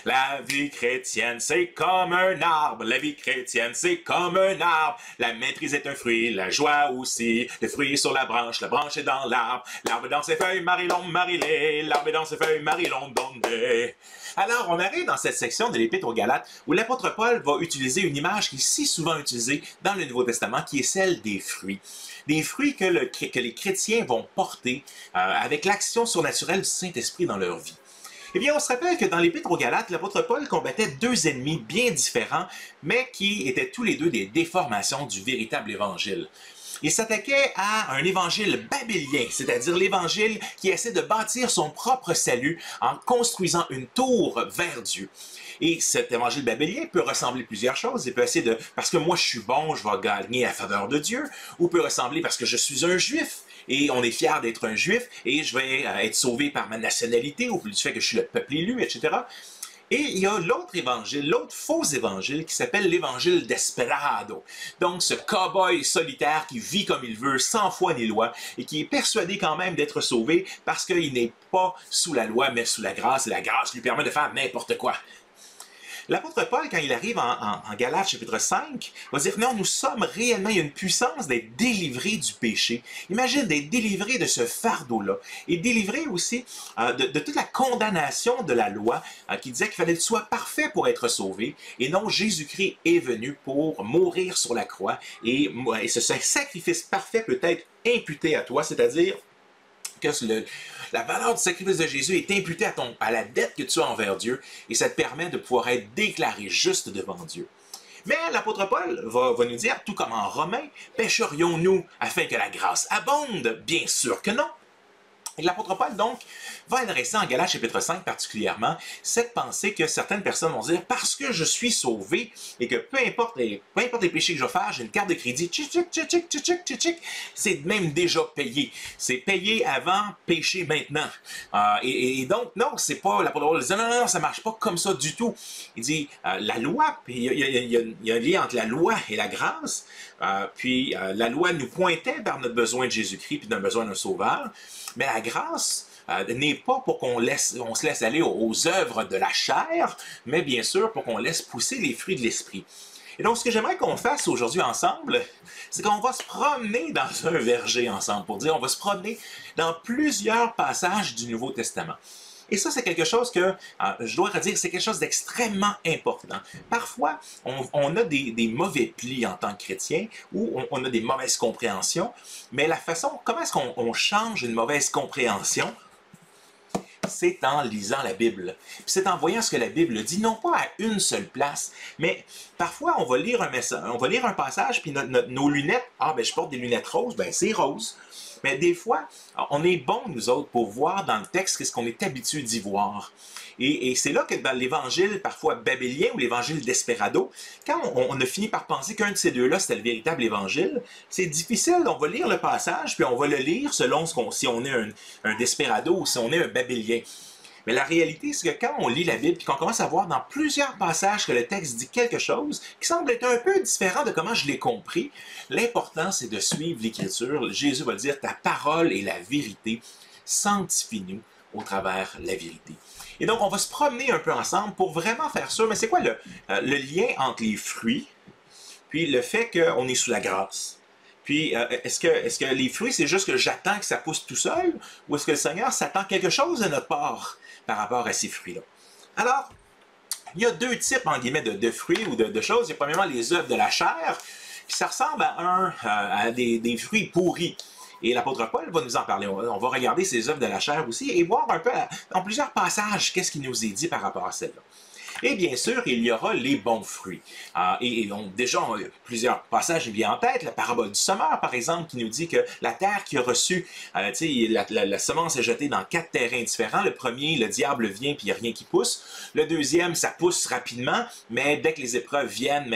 La vie chrétienne, c'est comme un arbre. La vie chrétienne, c'est comme un arbre. La maîtrise est un fruit, la joie aussi. Le fruit est sur la branche est dans l'arbre. L'arbre est dans ses feuilles, marilon, marilé. L'arbre est dans ses feuilles, marilon, dondé. Alors, on arrive dans cette section de l'Épître aux Galates où l'apôtre Paul va utiliser une image qui est si souvent utilisée dans le Nouveau Testament, qui est celle des fruits. Des fruits que les chrétiens vont porter avec l'action surnaturelle du Saint-Esprit dans leur vie. Eh bien, on se rappelle que dans l'Épître aux Galates, l'apôtre Paul combattait deux ennemis bien différents, mais qui étaient tous les deux des déformations du véritable évangile. Il s'attaquait à un évangile babylien, c'est-à-dire l'évangile qui essaie de bâtir son propre salut en construisant une tour vers Dieu. Et cet évangile babylien peut ressembler à plusieurs choses. Il peut essayer de, parce que moi je suis bon, je vais gagner la faveur de Dieu, ou peut ressembler parce que je suis un juif, et on est fier d'être un juif, et je vais être sauvé par ma nationalité, ou du fait que je suis le peuple élu, etc. Et il y a l'autre évangile, l'autre faux évangile qui s'appelle l'évangile desperado. Donc ce cow-boy solitaire qui vit comme il veut, sans foi ni loi, et qui est persuadé quand même d'être sauvé parce qu'il n'est pas sous la loi, mais sous la grâce, et la grâce lui permet de faire n'importe quoi. L'apôtre Paul, quand il arrive en Galates chapitre 5, va dire, non, nous sommes réellement, il y a une puissance d'être délivrés du péché. Imagine d'être délivré de ce fardeau-là. Et délivré aussi de toute la condamnation de la loi qui disait qu'il fallait que tu sois parfait pour être sauvé. Et non, Jésus-Christ est venu pour mourir sur la croix. Et ce sacrifice parfait peut être imputé à toi, c'est-à-dire que la valeur du sacrifice de Jésus est imputée à la dette que tu as envers Dieu, et ça te permet de pouvoir être déclaré juste devant Dieu. Mais l'apôtre Paul va nous dire, tout comme en Romains, pécherions-nous afin que la grâce abonde? Bien sûr que non. Et l'apôtre Paul, donc, va adresser en Galates chapitre 5 particulièrement cette pensée que certaines personnes vont dire, parce que je suis sauvé et que peu importe les péchés que je vais faire, j'ai une carte de crédit, c'est même déjà payé. C'est payé avant, péché maintenant. Et donc, non, c'est pas, l'apôtre Paul dit, non, ça marche pas comme ça du tout. Il dit, la loi, il y a un lien entre la loi et la grâce, puis la loi nous pointait vers notre besoin de Jésus-Christ puis notre besoin d'un sauveur. Mais la grâce n'est pas pour qu'on se laisse aller aux œuvres de la chair, mais bien sûr pour qu'on laisse pousser les fruits de l'esprit. Et donc, ce que j'aimerais qu'on fasse aujourd'hui ensemble, c'est qu'on va se promener dans un verger ensemble, pour dire, on va se promener dans plusieurs passages du Nouveau Testament. Et ça, c'est quelque chose que, je dois redire, c'est quelque chose d'extrêmement important. Parfois, on a des mauvais plis en tant que chrétien, ou on a des mauvaises compréhensions, mais la façon, comment est-ce qu'on change une mauvaise compréhension? C'est en lisant la Bible. C'est en voyant ce que la Bible dit, non pas à une seule place, mais parfois on va lire un message, on va lire un passage, puis nos lunettes, je porte des lunettes roses, c'est rose. Mais des fois, on est bon, nous autres, pour voir dans le texte qu'est-ce qu'on est habitué d'y voir. Et c'est là que dans l'évangile, parfois babylien ou l'évangile desperado, quand on a fini par penser qu'un de ces deux-là, c'était le véritable évangile, c'est difficile. On va lire le passage, puis on va le lire selon si on est un desperado ou si on est un babylien. Mais la réalité, c'est que quand on lit la Bible et qu'on commence à voir dans plusieurs passages que le texte dit quelque chose qui semble être un peu différent de comment je l'ai compris, l'important, c'est de suivre l'Écriture. Jésus va dire, ta parole est la vérité. Sanctifie-nous au travers la vérité. Et donc, on va se promener un peu ensemble pour vraiment faire ça. Mais c'est quoi le lien entre les fruits puis le fait qu'on est sous la grâce? Puis, est-ce que les fruits, c'est juste que j'attends que ça pousse tout seul? Ou est-ce que le Seigneur s'attend quelque chose de notre part par rapport à ces fruits-là? Alors, il y a deux types, en guillemets, de fruits ou de choses. Il y a premièrement les œuvres de la chair, puis ça ressemble à des fruits pourris. Et l'apôtre Paul va nous en parler. On va regarder ces œuvres de la chair aussi et voir un peu, dans plusieurs passages, qu'est-ce qui nous est dit par rapport à celle-là. Et bien sûr, il y aura les bons fruits. Et donc, déjà, plusieurs passages viennent en tête. La parabole du semeur, par exemple, qui nous dit que la terre qui a reçu, la semence est jetée dans 4 terrains différents. Le premier, le diable vient, puis il n'y a rien qui pousse. Le deuxième, ça pousse rapidement, mais dès que les épreuves viennent,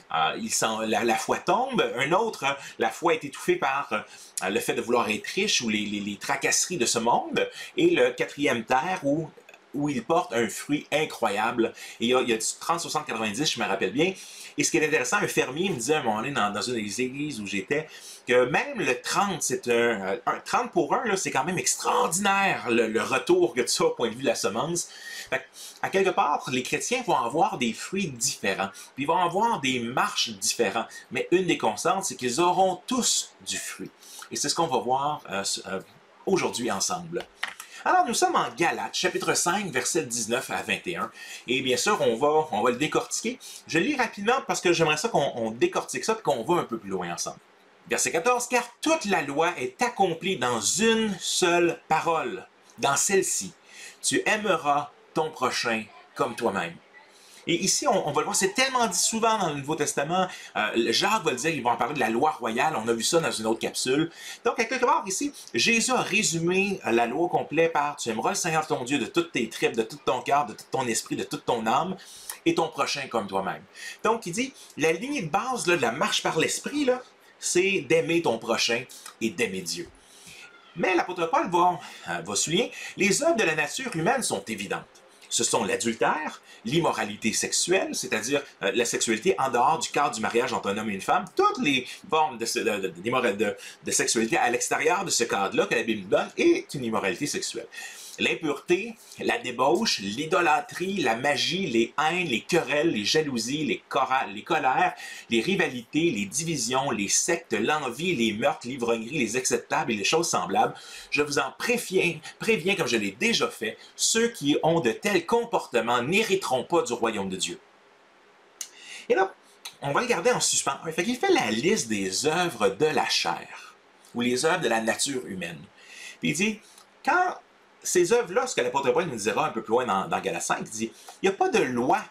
la foi tombe. Un autre, la foi est étouffée par le fait de vouloir être riche ou les tracasseries de ce monde. Et le quatrième terre, où où il porte un fruit incroyable. Et il y a du 30, 60, 90, je me rappelle bien. Et ce qui est intéressant, un fermier me disait à un moment donné dans une des églises où j'étais, que même le 30, c'est un 30 pour 1, c'est quand même extraordinaire le retour que tu as au point de vue de la semence. Fait, à quelque part, les chrétiens vont avoir des fruits différents, puis ils vont avoir des marches différentes. Mais une des constantes, c'est qu'ils auront tous du fruit. Et c'est ce qu'on va voir aujourd'hui ensemble. Alors, nous sommes en Galates, chapitre 5, versets 19 à 21. Et bien sûr, on va le décortiquer. Je lis rapidement parce que j'aimerais ça qu'on décortique ça et qu'on va un peu plus loin ensemble. Verset 14, « Car toute la loi est accomplie dans une seule parole, dans celle-ci. Tu aimeras ton prochain comme toi-même. » Et ici, on va le voir, c'est tellement dit souvent dans le Nouveau Testament. Jacques va le dire, il va en parler de la loi royale. On a vu ça dans une autre capsule. Donc, à quelque part ici, Jésus a résumé la loi au complet par « Tu aimeras le Seigneur ton Dieu de toutes tes tripes, de tout ton cœur, de tout ton esprit, de toute ton âme, et ton prochain comme toi-même. » Donc, il dit, la lignée de base là, de la marche par l'esprit, c'est d'aimer ton prochain et d'aimer Dieu. Mais l'apôtre Paul va souligner, les œuvres de la nature humaine sont évidentes. Ce sont l'adultère, l'immoralité sexuelle, c'est-à-dire la sexualité en dehors du cadre du mariage entre un homme et une femme, toutes les formes de sexualité à l'extérieur de ce cadre-là que la Bible donne est une immoralité sexuelle. L'impureté, la débauche, l'idolâtrie, la magie, les haines, les querelles, les jalousies, les colères, les rivalités, les divisions, les sectes, l'envie, les meurtres, l'ivrognerie, les acceptables et les choses semblables, je vous en préviens comme je l'ai déjà fait, ceux qui ont de tels comportements n'hériteront pas du royaume de Dieu. Et là, on va le garder en suspens. Il fait la liste des œuvres de la chair, ou les œuvres de la nature humaine. Puis il dit, quand ces œuvres-là, ce que l'apôtre Paul nous dira un peu plus loin dans Galates 5, il dit, il n'y a pas de loi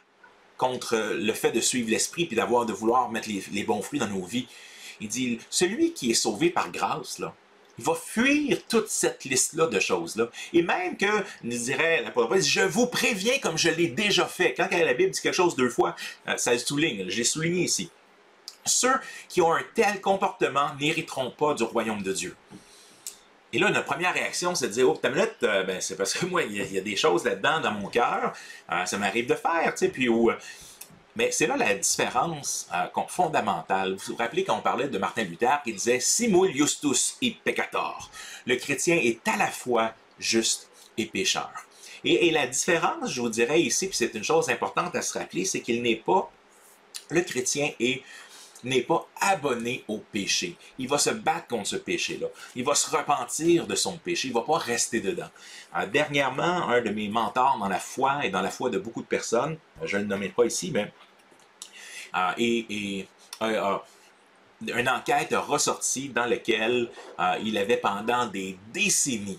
contre le fait de suivre l'esprit puis de vouloir mettre les bons fruits dans nos vies. Il dit, celui qui est sauvé par grâce, là, il va fuir toute cette liste-là de choses-là. Et même que, nous dirait l'apôtre Paul, je vous préviens comme je l'ai déjà fait. Quand la Bible dit quelque chose deux fois, ça le souligne. J'ai souligné ici. Ceux qui ont un tel comportement n'hériteront pas du royaume de Dieu. Et là, notre première réaction, c'est de dire, oh, ta minute, c'est parce que moi, il y a des choses là-dedans dans mon cœur, ça m'arrive de faire, tu sais, puis mais c'est là la différence fondamentale. Vous vous rappelez quand on parlait de Martin Luther, qui disait, simul justus et peccator. Le chrétien est à la fois juste et pécheur. Et la différence, je vous dirais ici, puis c'est une chose importante à se rappeler, c'est qu'il n'est pas, le chrétien n'est pas abonné au péché. Il va se battre contre ce péché-là. Il va se repentir de son péché. Il ne va pas rester dedans. Dernièrement, un de mes mentors dans la foi et dans la foi de beaucoup de personnes, je ne le nommerai pas ici, mais une enquête a ressorti dans laquelle il avait pendant des décennies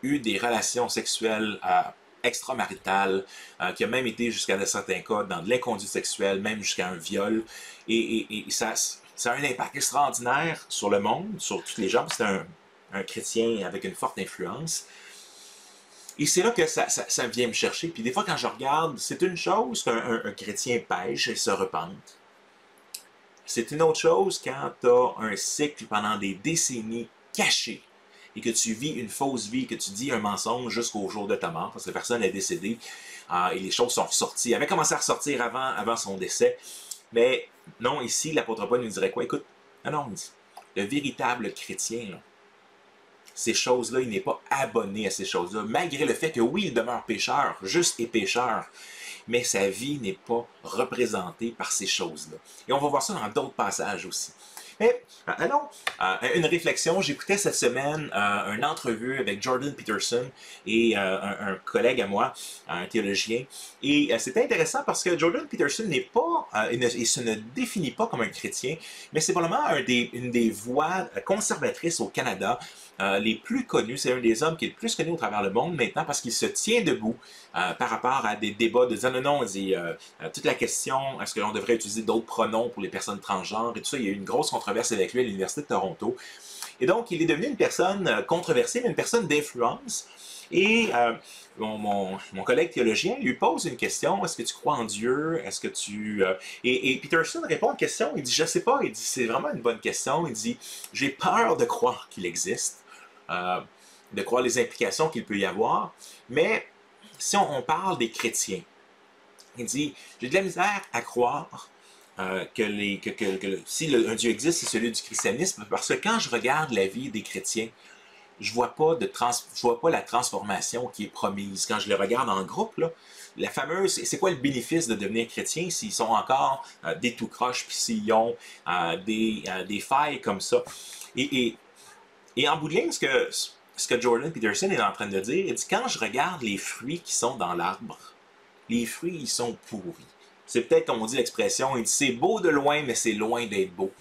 eu des relations sexuelles extramaritales, qui a même été jusqu'à certains cas dans de l'inconduite sexuelle, même jusqu'à un viol. Et ça a un impact extraordinaire sur le monde, sur tous les gens. C'est un chrétien avec une forte influence. Et c'est là que ça vient me chercher. Puis des fois, quand je regarde, c'est une chose qu'un chrétien pêche et se repente. C'est une autre chose quand tu as un cycle pendant des décennies caché et que tu vis une fausse vie, que tu dis un mensonge jusqu'au jour de ta mort, parce que la personne est décédée et les choses sont ressorties. Elle avait commencé à ressortir avant son décès. Mais non, ici, l'apôtre Paul nous dirait quoi? Écoute, non, le véritable chrétien, là, ces choses-là, il n'est pas abonné à ces choses-là, malgré le fait que oui, il demeure pécheur, juste et pécheur, mais sa vie n'est pas représentée par ces choses-là. Et on va voir ça dans d'autres passages aussi. Mais, allons, une réflexion. J'écoutais cette semaine une entrevue avec Jordan Peterson et un collègue à moi, un théologien. Et c'était intéressant parce que Jordan Peterson n'est pas, il se ne définit pas comme un chrétien, mais c'est probablement une des voix conservatrices au Canada les plus connus. C'est un des hommes qui est le plus connu au travers le monde maintenant parce qu'il se tient debout par rapport à des débats de dire non, on dit toute la question, est-ce que l'on devrait utiliser d'autres pronoms pour les personnes transgenres et tout ça. Il y a eu une grosse controverse avec lui à l'Université de Toronto. Et donc, il est devenu une personne controversée, mais une personne d'influence. Et mon collègue théologien lui pose une question, est-ce que tu crois en Dieu? Est-ce que tu... Et Peterson répond à une question, il dit, je sais pas, il dit, c'est vraiment une bonne question, il dit, j'ai peur de croire qu'il existe, de croire les implications qu'il peut y avoir, mais si on parle des chrétiens, il dit, j'ai de la misère à croire si un Dieu existe, c'est celui du christianisme, parce que quand je regarde la vie des chrétiens, je vois pas la transformation qui est promise. Quand je les regarde en groupe, là, la fameuse, c'est quoi le bénéfice de devenir chrétien s'ils sont encore des tout croches, puis s'ils ont des failles comme ça. Et en bout de ligne, ce que Jordan Peterson est en train de dire, il dit, quand je regarde les fruits qui sont dans l'arbre, les fruits, ils sont pourris. C'est peut-être, comme on dit l'expression, il dit, c'est beau de loin, mais c'est loin d'être beau.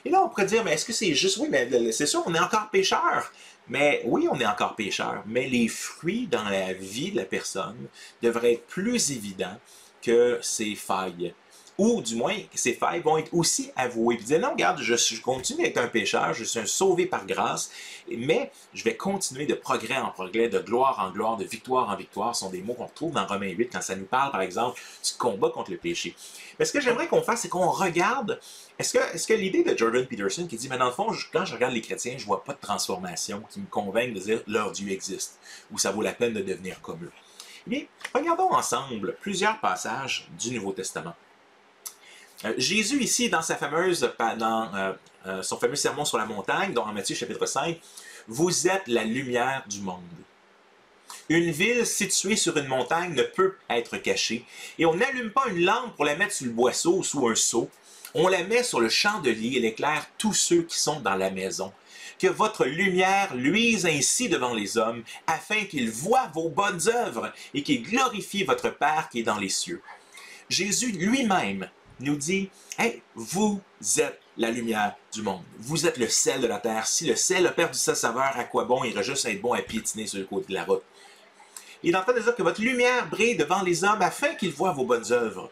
Et là, on pourrait dire, mais est-ce que c'est juste, oui, mais c'est sûr, on est encore pécheur. Mais oui, on est encore pécheur, mais les fruits dans la vie de la personne devraient être plus évidents que ses failles. Ou du moins, ces failles vont être aussi avouées. Puis dire, non, regarde, je continue à être un pécheur, je suis un sauvé par grâce, mais je vais continuer de progrès en progrès, de gloire en gloire, de victoire en victoire. Ce sont des mots qu'on retrouve dans Romains 8 quand ça nous parle, par exemple, du combat contre le péché. Mais ce que j'aimerais qu'on fasse, c'est qu'on regarde, est-ce que l'idée de Jordan Peterson qui dit, mais dans le fond, quand je regarde les chrétiens, je ne vois pas de transformation qui me convainc de dire, leur Dieu existe, ou ça vaut la peine de devenir comme eux. Eh bien, regardons ensemble plusieurs passages du Nouveau Testament. Jésus, ici, dans son fameux sermon sur la montagne, dans Matthieu chapitre 5, « Vous êtes la lumière du monde. Une ville située sur une montagne ne peut être cachée, et on n'allume pas une lampe pour la mettre sur le boisseau ou sous un seau. On la met sur le chandelier et elle éclaire tous ceux qui sont dans la maison. Que votre lumière luise ainsi devant les hommes, afin qu'ils voient vos bonnes œuvres et qu'ils glorifient votre Père qui est dans les cieux. » Jésus lui-même nous dit, « Hey, vous êtes la lumière du monde. Vous êtes le sel de la terre. Si le sel a perdu sa saveur, à quoi bon? Il irait juste être bon à piétiner sur le côté de la route. » Il est en train de dire que votre lumière brille devant les hommes afin qu'ils voient vos bonnes œuvres.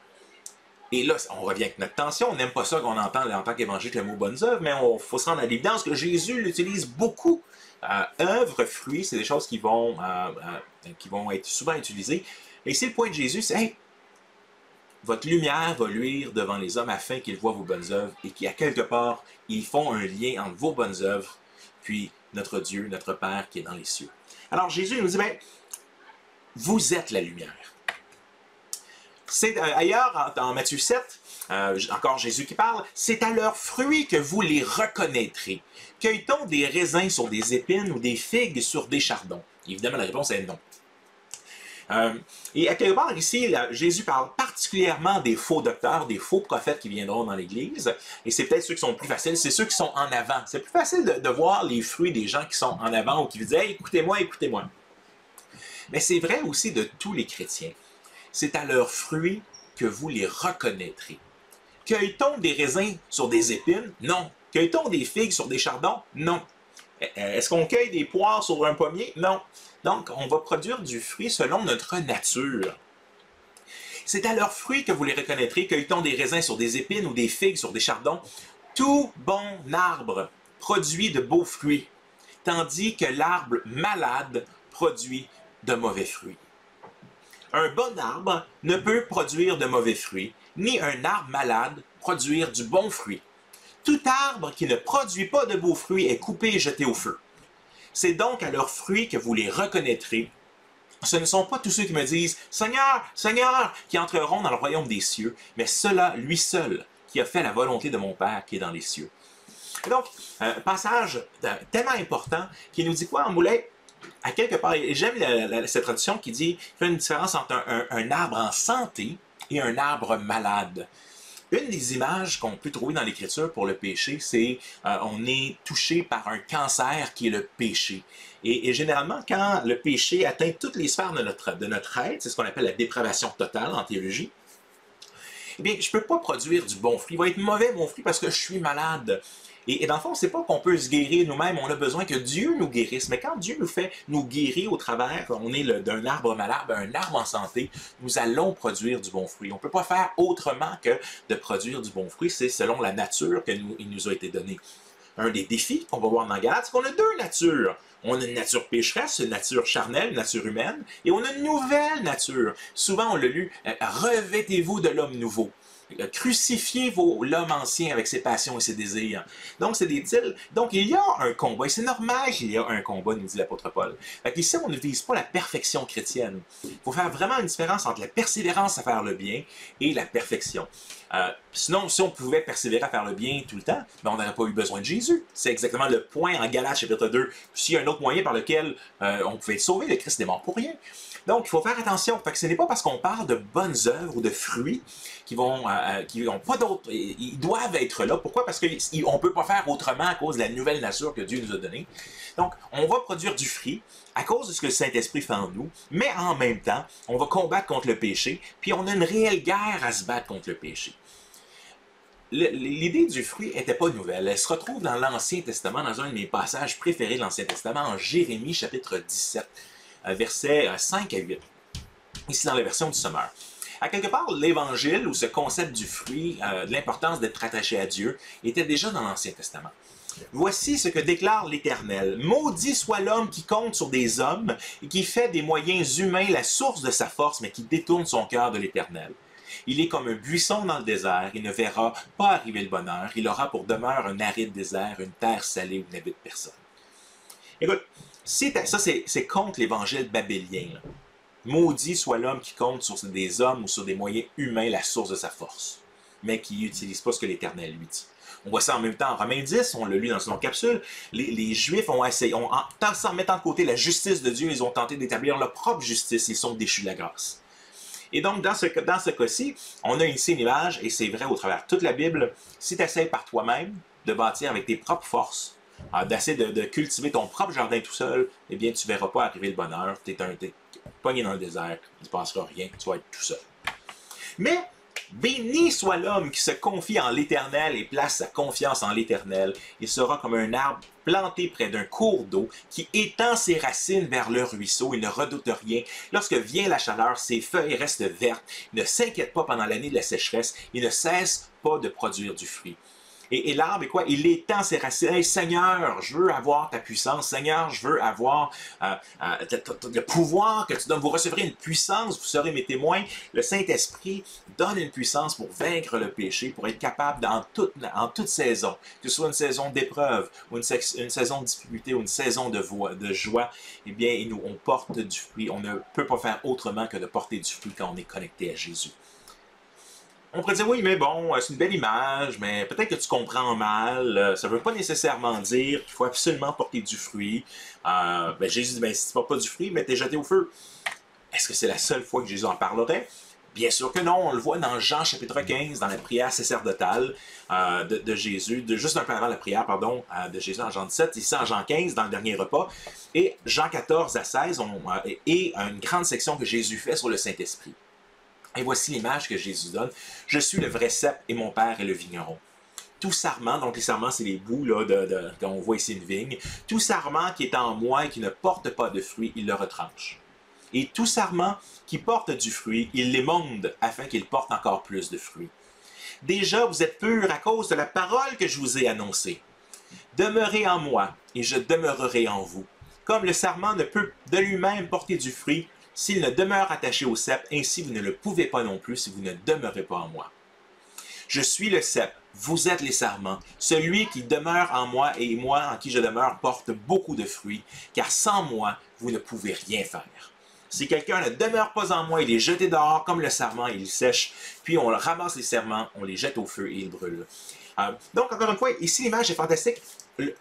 Et là, on revient avec notre tension. On n'aime pas ça qu'on entend en tant qu'évangile le mot bonnes œuvres, mais il faut se rendre à l'évidence que Jésus l'utilise beaucoup. Œuvres, fruits, c'est des choses qui vont être souvent utilisées. Et ici, le point de Jésus, c'est, hey, votre lumière va luire devant les hommes afin qu'ils voient vos bonnes œuvres et qu'à quelque part, ils font un lien entre vos bonnes œuvres puis notre Dieu, notre Père qui est dans les cieux. Alors Jésus nous dit, ben, vous êtes la lumière. C'est ailleurs, dans Matthieu 7, encore Jésus qui parle, c'est à leurs fruits que vous les reconnaîtrez. Cueille-t-on des raisins sur des épines ou des figues sur des chardons? Évidemment, la réponse est non. Et à quelque part ici, Jésus parle particulièrement des faux docteurs, des faux prophètes qui viendront dans l'Église. Et c'est peut-être ceux qui sont plus faciles, c'est ceux qui sont en avant. C'est plus facile de voir les fruits des gens qui sont en avant ou qui disent hey, « écoutez-moi, écoutez-moi ». Mais c'est vrai aussi de tous les chrétiens. C'est à leurs fruits que vous les reconnaîtrez. Cueille-t-on des raisins sur des épines? Non. Cueille-t-on des figues sur des chardons? Non. Est-ce qu'on cueille des poires sur un pommier? Non. Donc, on va produire du fruit selon notre nature. C'est à leurs fruits que vous les reconnaîtrez. Cueille-t-on des raisins sur des épines ou des figues sur des chardons? Tout bon arbre produit de beaux fruits, tandis que l'arbre malade produit de mauvais fruits. Un bon arbre ne peut produire de mauvais fruits, ni un arbre malade produire du bon fruit. Tout arbre qui ne produit pas de beaux fruits est coupé et jeté au feu. C'est donc à leurs fruits que vous les reconnaîtrez. Ce ne sont pas tous ceux qui me disent « Seigneur, Seigneur » qui entreront dans le royaume des cieux, mais cela, lui seul, qui a fait la volonté de mon Père qui est dans les cieux. Et donc, un passage tellement important qui nous dit quoi en Moulet? À quelque part, et j'aime cette traduction qui dit qu'il fait une différence entre un arbre en santé et un arbre malade. Une des images qu'on peut trouver dans l'Écriture pour le péché, c'est on est touché par un cancer qui est le péché. Et généralement, quand le péché atteint toutes les sphères de notre être, c'est ce qu'on appelle la dépravation totale en théologie, eh bien, je ne peux pas produire du bon fruit. Il va être mauvais, mon fruit, parce que je suis malade. Et dans le fond, c'est pas qu'on peut se guérir nous-mêmes, on a besoin que Dieu nous guérisse. Mais quand Dieu nous guérit au travers, on est d'un arbre malade, un arbre en santé, nous allons produire du bon fruit. On ne peut pas faire autrement que de produire du bon fruit. C'est selon la nature qu'il nous a été donnée. Un des défis qu'on va voir dans Galates, c'est qu'on a deux natures. On a une nature pécheresse, une nature charnelle, une nature humaine, et on a une nouvelle nature. Souvent, on l'a lu, revêtez-vous de l'homme nouveau. Crucifiez l'homme ancien avec ses passions et ses désirs. Donc, c'est des deals. Donc, il y a un combat. Et c'est normal qu'il y a un combat, nous dit l'apôtre Paul. Fait qu'ici, on ne vise pas la perfection chrétienne. Il faut faire vraiment une différence entre la persévérance à faire le bien et la perfection. Sinon, si on pouvait persévérer à faire le bien tout le temps, ben, on n'aurait pas eu besoin de Jésus. C'est exactement le point en Galates chapitre 2. S'il y a un autre moyen par lequel on pouvait être sauvé, le Christ n'est mort pour rien. Donc, il faut faire attention. Fait que ce n'est pas parce qu'on parle de bonnes œuvres ou de fruits qui n'ont pas d'autres. Ils doivent être là. Pourquoi? Parce qu'on ne peut pas faire autrement à cause de la nouvelle nature que Dieu nous a donnée. Donc, on va produire du fruit à cause de ce que le Saint-Esprit fait en nous, mais en même temps, on va combattre contre le péché, puis on a une réelle guerre à se battre contre le péché. L'idée du fruit n'était pas nouvelle. Elle se retrouve dans l'Ancien Testament, dans un de mes passages préférés de l'Ancien Testament, en Jérémie, chapitre 17. Versets 5 à 8, ici dans la version du Sommeur. À quelque part, l'Évangile, ou ce concept du fruit, de l'importance d'être attaché à Dieu, était déjà dans l'Ancien Testament. Voici ce que déclare l'Éternel. Maudit soit l'homme qui compte sur des hommes et qui fait des moyens humains la source de sa force, mais qui détourne son cœur de l'Éternel. Il est comme un buisson dans le désert, il ne verra pas arriver le bonheur, il aura pour demeure un aride désert, une terre salée où n'habite personne. Écoute, ça, c'est contre l'évangile babylien. Là. Maudit soit l'homme qui compte sur des hommes ou sur des moyens humains la source de sa force, mais qui n'utilise pas ce que l'Éternel lui dit. On voit ça en même temps en Romains 10, on l'a lu dans une capsule. Les Juifs ont essayé, en mettant de côté la justice de Dieu, ils ont tenté d'établir leur propre justice, ils sont déchus de la grâce. Et donc, dans ce cas-ci, on a ici une image, et c'est vrai au travers de toute la Bible, si tu essaies par toi-même de bâtir avec tes propres forces, d'essayer de cultiver ton propre jardin tout seul, eh bien, tu ne verras pas arriver le bonheur. Tu es pogné dans le désert, il ne se passera rien, tu vas être tout seul. Mais, béni soit l'homme qui se confie en l'Éternel et place sa confiance en l'Éternel. Il sera comme un arbre planté près d'un cours d'eau qui étend ses racines vers le ruisseau. Il ne redoute rien. Lorsque vient la chaleur, ses feuilles restent vertes. Il ne s'inquiète pas pendant l'année de la sécheresse. Il ne cesse pas de produire du fruit. Et l'arbre est quoi? Il étend ses racines. Hey, Seigneur, je veux avoir ta puissance. Seigneur, je veux avoir le pouvoir que tu donnes. Vous recevrez une puissance, vous serez mes témoins. Le Saint-Esprit donne une puissance pour vaincre le péché, pour être capable en toute saison, que ce soit une saison d'épreuve, ou une saison de difficulté, ou une saison de joie, eh bien, on porte du fruit. On ne peut pas faire autrement que de porter du fruit quand on est connecté à Jésus. On pourrait dire, oui, mais bon, c'est une belle image, mais peut-être que tu comprends mal. Ça ne veut pas nécessairement dire qu'il faut absolument porter du fruit. Jésus dit, si tu ne portes pas du fruit, t'es jeté au feu. Est-ce que c'est la seule fois que Jésus en parlerait? Bien sûr que non. On le voit dans Jean chapitre 15, dans la prière sacerdotale de Jésus, juste un peu avant la prière, de Jésus en Jean 17, ici en Jean 15, dans le dernier repas. Et Jean 14 à 16, et une grande section que Jésus fait sur le Saint-Esprit. Et voici l'image que Jésus donne. Je suis le vrai cep et mon père est le vigneron. Tout sarment, donc les sarments, c'est les bouts, là, quand on voit ici une vigne. Tout sarment qui est en moi et qui ne porte pas de fruit, il le retranche. Et tout sarment qui porte du fruit, il l'émonde afin qu'il porte encore plus de fruits. Déjà, vous êtes purs à cause de la parole que je vous ai annoncée. Demeurez en moi et je demeurerai en vous. Comme le sarment ne peut de lui-même porter du fruit, s'il ne demeure attaché au cep, ainsi vous ne le pouvez pas non plus si vous ne demeurez pas en moi. Je suis le cep, vous êtes les sarments. Celui qui demeure en moi et moi en qui je demeure porte beaucoup de fruits, car sans moi, vous ne pouvez rien faire. Si quelqu'un ne demeure pas en moi, il est jeté dehors comme le sarment, il sèche, puis on ramasse les sarments, on les jette au feu et ils brûlent. Donc, encore une fois, ici l'image est fantastique.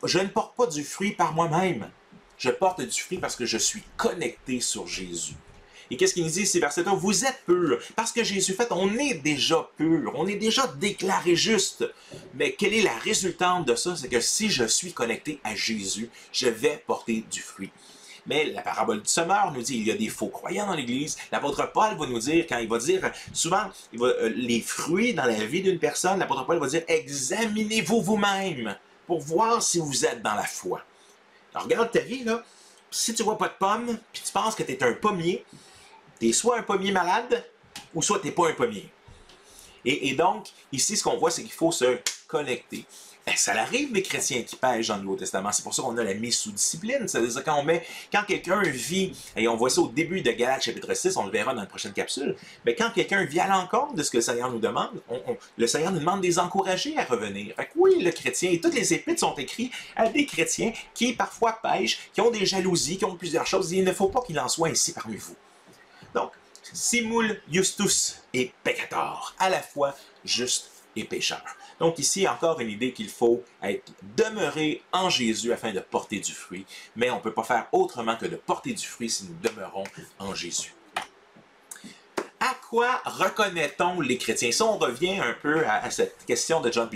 Je ne porte pas du fruit par moi-même. Je porte du fruit parce que je suis connecté sur Jésus. Et qu'est-ce qu'il nous dit ici, verset 1? Vous êtes purs. Parce que Jésus fait, on est déjà pur. On est déjà déclaré juste. Mais quelle est la résultante de ça? C'est que si je suis connecté à Jésus, je vais porter du fruit. Mais la parabole du semeur nous dit qu'il y a des faux croyants dans l'Église. L'apôtre Paul va nous dire, quand il va dire, souvent, les fruits dans la vie d'une personne, l'apôtre Paul va dire, examinez-vous vous-même pour voir si vous êtes dans la foi. Alors, regarde ta vie, là. Si tu vois pas de pommes, puis tu penses que tu es un pommier, tu es soit un pommier malade, ou soit tu n'es pas un pommier. Et donc, ici, ce qu'on voit, c'est qu'il faut se connecter. Ben, ça arrive, les chrétiens qui pêchent dans le Nouveau Testament. C'est pour ça qu'on a la mise sous discipline. C'est-à-dire quand quelqu'un vit, et on voit ça au début de Galates chapitre 6, on le verra dans la prochaine capsule, mais quand quelqu'un vit à l'encontre de ce que le Seigneur nous demande, le Seigneur nous demande de les encourager à revenir. Fait que oui, le chrétien, et toutes les épîtres sont écrites à des chrétiens qui parfois pêchent, qui ont des jalousies, qui ont plusieurs choses. Il ne faut pas qu'il en soit ainsi parmi vous. Donc, simul justus et peccator, à la fois juste et pécheur. Donc ici, encore une idée qu'il faut demeurer en Jésus afin de porter du fruit, mais on ne peut pas faire autrement que de porter du fruit si nous demeurons en Jésus. À quoi reconnaît-on les chrétiens? Ça, on revient un peu à cette question de Jordan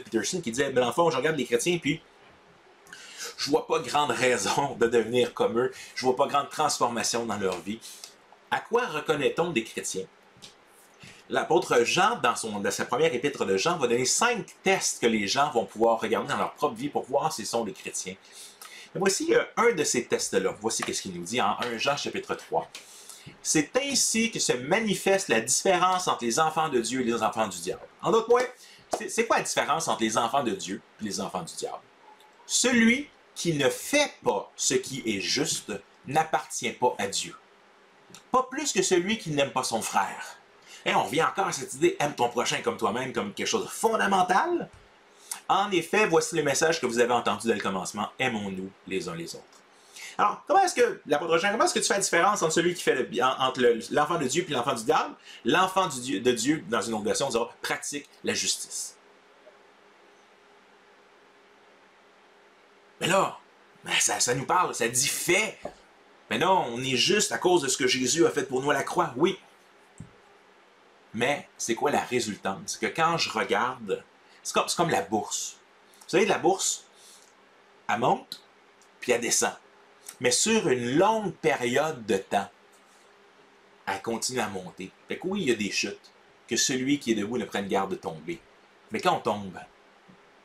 Peterson qui disait, mais dans le fond, je regarde les chrétiens, puis je vois pas grande raison de devenir comme eux, je vois pas grande transformation dans leur vie. À quoi reconnaît-on des chrétiens? L'apôtre Jean, dans sa première épître de Jean, va donner 5 tests que les gens vont pouvoir regarder dans leur propre vie pour voir s'ils sont des chrétiens. Et voici un de ces tests-là. Voici ce qu'il nous dit en 1 Jean chapitre 3. C'est ainsi que se manifeste la différence entre les enfants de Dieu et les enfants du diable. En d'autres mots, c'est quoi la différence entre les enfants de Dieu et les enfants du diable? Celui qui ne fait pas ce qui est juste n'appartient pas à Dieu. Pas plus que celui qui n'aime pas son frère. Et on revient encore à cette idée, aime ton prochain comme toi-même, comme quelque chose de fondamental. En effet, voici le message que vous avez entendu dès le commencement, aimons-nous les uns les autres. Alors, comment est-ce que tu fais la différence entre celui qui fait entre l'enfant de Dieu et l'enfant du diable? L'enfant de Dieu, dans une autre version, on dira, pratique la justice. Mais là, ça nous parle, ça dit fait. Mais non, on est juste à cause de ce que Jésus a fait pour nous à la croix, oui. Mais c'est quoi la résultante? C'est que quand je regarde, c'est comme la bourse. Vous savez, la bourse, elle monte, puis elle descend. Mais sur une longue période de temps, elle continue à monter. Fait que oui, il y a des chutes, que celui qui est debout ne prenne garde de tomber. Mais quand on tombe,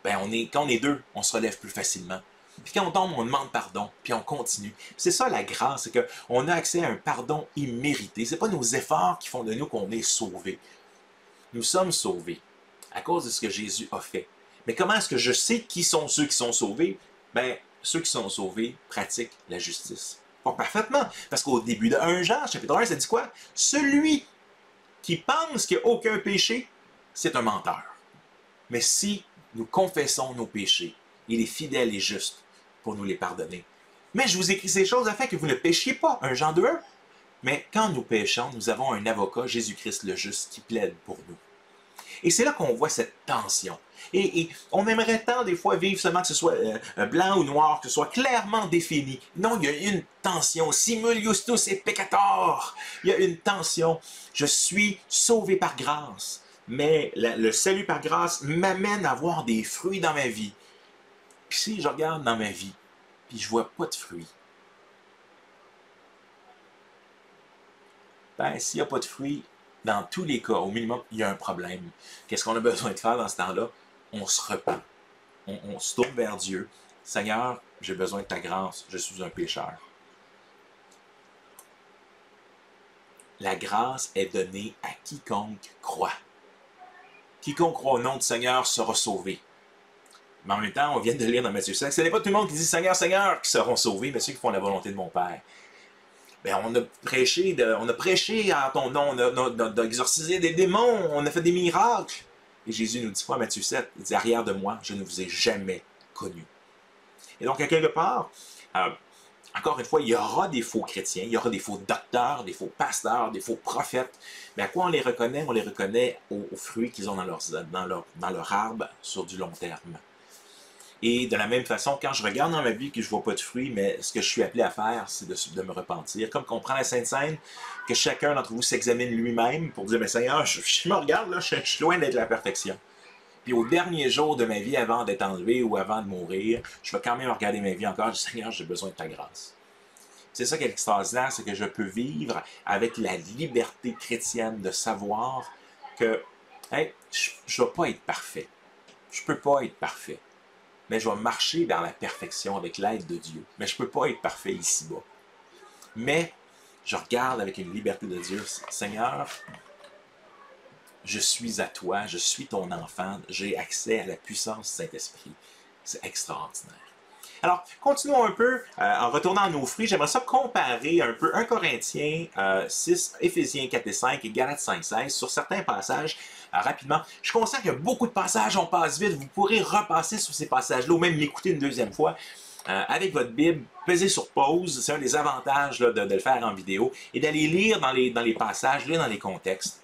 quand on est deux, on se relève plus facilement. Puis quand on tombe, on demande pardon, puis on continue. C'est ça la grâce, c'est qu'on a accès à un pardon immérité. Ce n'est pas nos efforts qui font de nous qu'on est sauvés. Nous sommes sauvés à cause de ce que Jésus a fait. Mais comment est-ce que je sais qui sont ceux qui sont sauvés? Ceux qui sont sauvés pratiquent la justice. Pas parfaitement, parce qu'au début de 1 Jean, chapitre 1, ça dit quoi? Celui qui pense qu'il n'y a aucun péché, c'est un menteur. Mais si nous confessons nos péchés, il est fidèle et juste pour nous les pardonner. Mais je vous écris ces choses afin que vous ne péchiez pas, 1 Jean 2:1. Mais quand nous péchons, nous avons un avocat, Jésus-Christ le juste, qui plaide pour nous. Et c'est là qu'on voit cette tension. Et on aimerait tant des fois vivre seulement que ce soit blanc ou noir, que ce soit clairement défini. Non, il y a une tension. Simul justus et peccator. Il y a une tension. Je suis sauvé par grâce. Mais le salut par grâce m'amène à avoir des fruits dans ma vie. Puis si je regarde dans ma vie, puis je vois pas de fruits, s'il n'y a pas de fruits, dans tous les cas, au minimum, il y a un problème. Qu'est-ce qu'on a besoin de faire dans ce temps-là? On se repent. On se tourne vers Dieu. Seigneur, j'ai besoin de ta grâce. Je suis un pécheur. La grâce est donnée à quiconque croit. Quiconque croit au nom du Seigneur sera sauvé. Mais en même temps, on vient de lire dans Matthieu 5, ce n'est pas tout le monde qui dit Seigneur, Seigneur qui seront sauvés, mais ceux qui font la volonté de mon Père. On a prêché en ton nom, on a exorcisé des démons, on a fait des miracles. Et Jésus nous dit quoi, Matthieu 7? Il dit, arrière de moi, je ne vous ai jamais connu. Et donc, à quelque part, encore une fois, il y aura des faux chrétiens, il y aura des faux docteurs, des faux pasteurs, des faux prophètes. Mais à quoi on les reconnaît? On les reconnaît aux fruits qu'ils ont dans leur arbre sur du long terme. Et de la même façon, quand je regarde dans ma vie que je ne vois pas de fruits, mais ce que je suis appelé à faire, c'est de me repentir. Comme qu'on prend la Sainte Seine, que chacun d'entre vous s'examine lui-même pour dire, mais Seigneur, je me regarde, là, je suis loin d'être la perfection. Puis au dernier jour de ma vie, avant d'être enlevé ou avant de mourir, je vais quand même regarder ma vie encore et dire, Seigneur, j'ai besoin de ta grâce. C'est ça qui est extraordinaire, c'est que je peux vivre avec la liberté chrétienne de savoir que je ne vais pas être parfait. Je ne peux pas être parfait. Mais je vais marcher vers la perfection avec l'aide de Dieu. Mais je ne peux pas être parfait ici-bas. Mais je regarde avec une liberté de Dieu, Seigneur, je suis à toi, je suis ton enfant, j'ai accès à la puissance du Saint-Esprit. C'est extraordinaire. Alors, continuons un peu, en retournant à nos fruits, j'aimerais ça comparer un peu 1 Corinthiens 6, Éphésiens 4 et 5 et Galates 5, 16 sur certains passages rapidement. Je constate qu'il y a beaucoup de passages, on passe vite, vous pourrez repasser sur ces passages-là ou même m'écouter une deuxième fois. Avec votre Bible, pesez sur pause, c'est un des avantages là, de le faire en vidéo, et d'aller lire dans les passages, lire dans les contextes.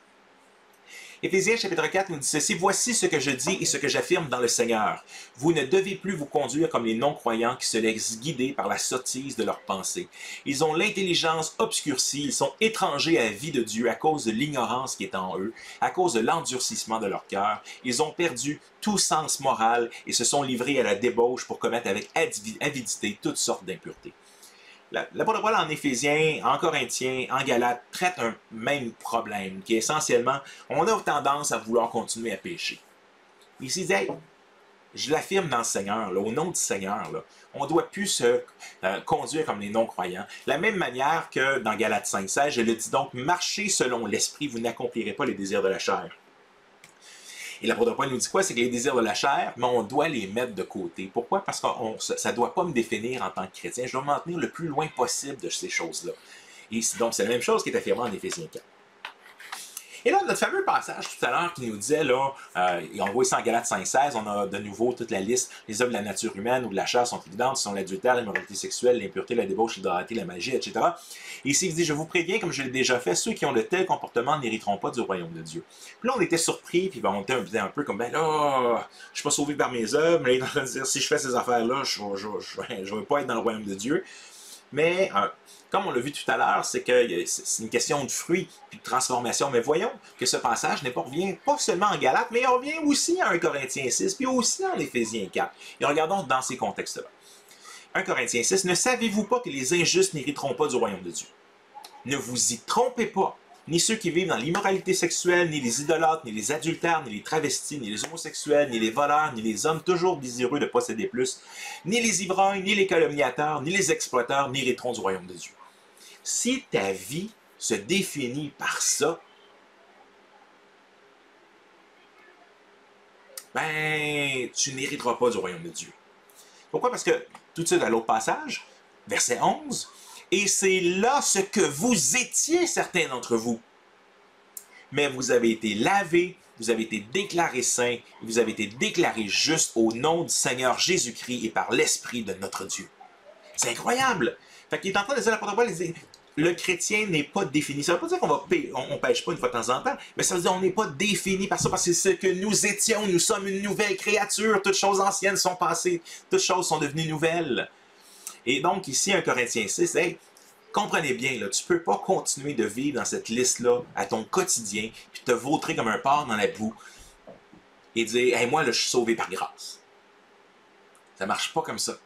Éphésiens chapitre 4 nous dit ceci, « Voici ce que je dis et ce que j'affirme dans le Seigneur. Vous ne devez plus vous conduire comme les non-croyants qui se laissent guider par la sottise de leurs pensées. Ils ont l'intelligence obscurcie, ils sont étrangers à la vie de Dieu à cause de l'ignorance qui est en eux, à cause de l'endurcissement de leur cœur. Ils ont perdu tout sens moral et se sont livrés à la débauche pour commettre avec avidité toutes sortes d'impuretés. » L'apôtre Paul en Éphésiens, en Corinthiens, en Galates traite un même problème, qui est essentiellement, on a tendance à vouloir continuer à pécher. Ici, il dit, hey, je l'affirme dans le Seigneur, là, au nom du Seigneur, là, on ne doit plus se conduire comme les non-croyants. De la même manière que dans Galates 5,16, je le dis donc, marchez selon l'esprit, vous n'accomplirez pas les désirs de la chair. Et l'apôtre Paul nous dit quoi? C'est que les désirs de la chair, mais on doit les mettre de côté. Pourquoi? Parce que ça ne doit pas me définir en tant que chrétien. Je dois m'en tenir le plus loin possible de ces choses-là. Et donc, c'est la même chose qui est affirmée en Éphésiens 4. Et là, notre fameux passage tout à l'heure qui nous disait, là, on voit ici en Galates 5,16, on a de nouveau toute la liste, les œuvres de la nature humaine ou de la chair sont évidentes, ce sont l'adultère, l'immoralité sexuelle, l'impureté, la débauche, l'idolâtrie, la magie, etc. Et ici, il dit, je vous préviens, comme je l'ai déjà fait, ceux qui ont de tels comportements n'hériteront pas du royaume de Dieu. Puis là, on était surpris, puis on était un peu comme, ben là, je ne suis pas sauvé par mes œuvres, mais il est en train de dire, si je fais ces affaires-là, je ne vais pas être dans le royaume de Dieu. Mais, comme on l'a vu tout à l'heure, c'est que c'est une question de fruits et de transformation. Mais voyons que ce passage revient pas seulement en Galates, mais il revient aussi en 1 Corinthiens 6, puis aussi en Éphésiens 4. Et regardons dans ces contextes-là. 1 Corinthiens 6, ne savez-vous pas que les injustes n'hériteront pas du royaume de Dieu? Ne vous y trompez pas. Ni ceux qui vivent dans l'immoralité sexuelle, ni les idolâtres, ni les adultères, ni les travestis, ni les homosexuels, ni les voleurs, ni les hommes toujours désireux de posséder plus, ni les ivrognes, ni les calomniateurs, ni les exploiteurs, n'hériteront du royaume de Dieu. Si ta vie se définit par ça, ben, tu n'hériteras pas du royaume de Dieu. Pourquoi? Parce que, tout de suite à l'autre passage, verset 11, et c'est là ce que vous étiez, certains d'entre vous. Mais vous avez été lavés, vous avez été déclarés saints, vous avez été déclarés justes au nom du Seigneur Jésus-Christ et par l'Esprit de notre Dieu. C'est incroyable! Fait qu'il est en train de dire, l'apôtre Paul, il dit, le chrétien n'est pas défini. Ça ne veut pas dire qu'on ne pêche pas une fois de temps en temps, mais ça veut dire qu'on n'est pas défini par ça, parce que c'est ce que nous étions. Nous sommes une nouvelle créature. Toutes choses anciennes sont passées. Toutes choses sont devenues nouvelles. Et donc, ici, 1 Corinthiens 6, hey, comprenez bien, là, tu ne peux pas continuer de vivre dans cette liste-là à ton quotidien, puis te vautrer comme un porc dans la boue, et dire, hey, moi, là, je suis sauvé par grâce. Ça ne marche pas comme ça.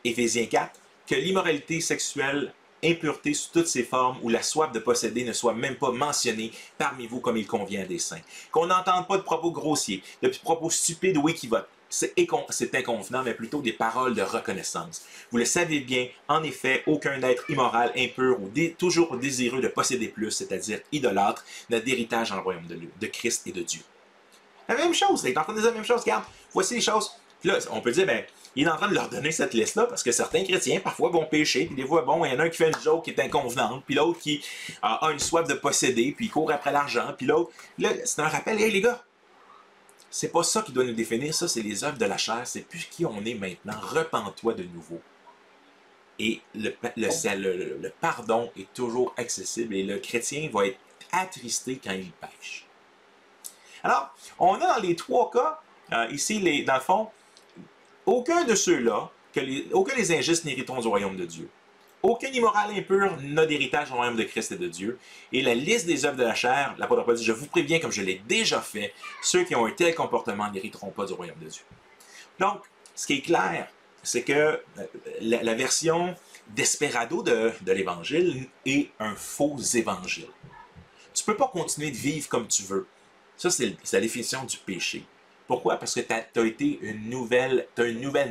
Éphésiens 4, que l'immoralité sexuelle, impureté sous toutes ses formes, ou la soif de posséder ne soit même pas mentionnée parmi vous comme il convient à des saints. Qu'on n'entende pas de propos grossiers, de propos stupides ou équivoques. C'est inconvenant, mais plutôt des paroles de reconnaissance. Vous le savez bien, en effet, aucun être immoral, impur ou toujours désireux de posséder plus, c'est-à-dire idolâtre, n'a d'héritage dans le royaume de Christ et de Dieu. La même chose, il est en train de dire la même chose. Regarde, voici les choses. Puis là, on peut dire, ben, il est en train de leur donner cette liste-là parce que certains chrétiens, parfois, vont pécher, puis des fois, bon, il y en a un qui fait une joke qui est inconvenante, puis l'autre qui a une soif de posséder, puis il court après l'argent, puis l'autre, là, c'est un rappel, hey les gars, c'est pas ça qui doit nous définir, ça, c'est les œuvres de la chair, c'est plus qui on est maintenant, repens-toi de nouveau. Et le pardon est toujours accessible, et le chrétien va être attristé quand il pêche. Alors, on a dans les trois cas, ici, dans le fond, aucun de ceux-là, aucun des injustes n'hériteront du royaume de Dieu. Aucun immoral impur n'a d'héritage au royaume de Christ et de Dieu. Et la liste des œuvres de la chair, l'apôtre Paul dit, je vous préviens, comme je l'ai déjà fait, ceux qui ont un tel comportement n'hériteront pas du royaume de Dieu. Donc, ce qui est clair, c'est que la version desperado de l'Évangile est un faux évangile. Tu ne peux pas continuer de vivre comme tu veux. Ça, c'est la définition du péché. Pourquoi? Parce que tu as été une nouvelle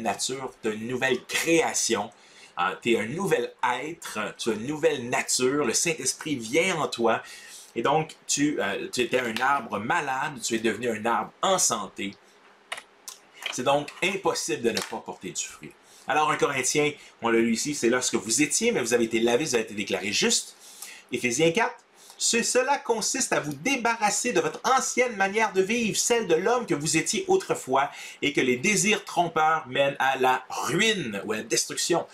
nature, tu as une nouvelle création, tu es un nouvel être, tu as une nouvelle nature, le Saint-Esprit vient en toi, Et donc, tu étais un arbre malade, tu es devenu un arbre en santé. C'est donc impossible de ne pas porter du fruit. Alors, 1 Corinthiens, on l'a lu ici, c'est lorsque vous étiez, mais vous avez été lavé, vous avez été déclaré juste. Éphésiens 4, cela consiste à vous débarrasser de votre ancienne manière de vivre, celle de l'homme que vous étiez autrefois, et que les désirs trompeurs mènent à la ruine ou à la destruction,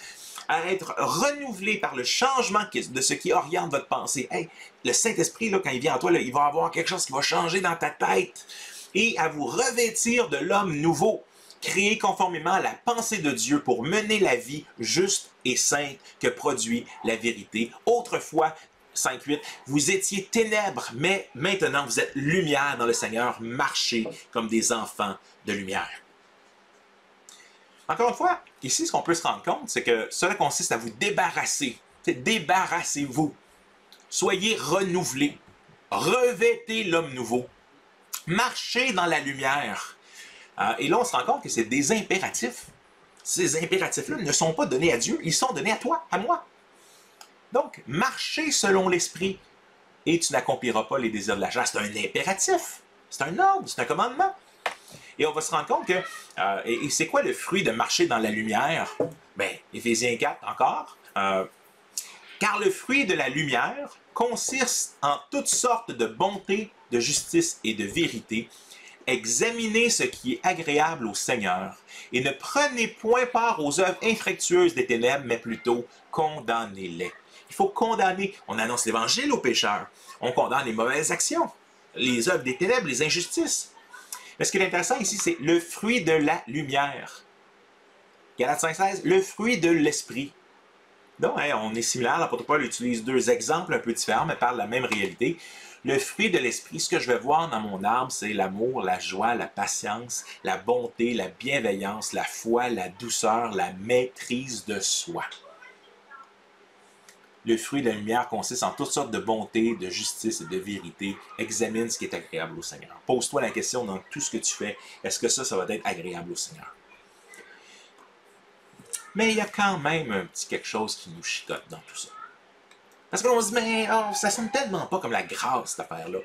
à être renouvelé par le changement de ce qui oriente votre pensée. Hey, le Saint-Esprit, là, quand il vient en toi, là, il va avoir quelque chose qui va changer dans ta tête, et à vous revêtir de l'homme nouveau, créé conformément à la pensée de Dieu pour mener la vie juste et sainte que produit la vérité. Autrefois, 5.8, vous étiez ténèbres, mais maintenant vous êtes lumière dans le Seigneur, marchez comme des enfants de lumière. Encore une fois, ici, ce qu'on peut se rendre compte, c'est que cela consiste à vous débarrasser. Débarrassez-vous. Soyez renouvelés. Revêtez l'homme nouveau. Marchez dans la lumière. Et là, on se rend compte que c'est des impératifs. Ces impératifs-là ne sont pas donnés à Dieu, ils sont donnés à toi, à moi. Donc, marchez selon l'esprit et tu n'accompliras pas les désirs de la chair. C'est un impératif, c'est un ordre, c'est un commandement. Et on va se rendre compte que, et c'est quoi le fruit de marcher dans la lumière? Bien, Éphésiens 4 encore. Car le fruit de la lumière consiste en toutes sortes de bonté, de justice et de vérité. Examinez ce qui est agréable au Seigneur et ne prenez point part aux œuvres infructueuses des ténèbres, mais plutôt condamnez-les. Il faut condamner. On annonce l'Évangile aux pécheurs. On condamne les mauvaises actions, les œuvres des ténèbres, les injustices. Mais ce qui est intéressant ici, c'est le fruit de la lumière. Galates 5.16, le fruit de l'esprit. Donc, on est similaire. L'apôtre Paul utilise deux exemples un peu différents, mais parle de la même réalité. Le fruit de l'esprit, ce que je vais voir dans mon arbre, c'est l'amour, la joie, la patience, la bonté, la bienveillance, la foi, la douceur, la maîtrise de soi. Le fruit de la lumière consiste en toutes sortes de bonté, de justice et de vérité. Examine ce qui est agréable au Seigneur. Pose-toi la question dans tout ce que tu fais, est-ce que ça va être agréable au Seigneur? Mais il y a quand même un petit quelque chose qui nous chicote dans tout ça. Parce qu'on se dit, mais oh, ça sonne tellement pas comme la grâce, cette affaire-là.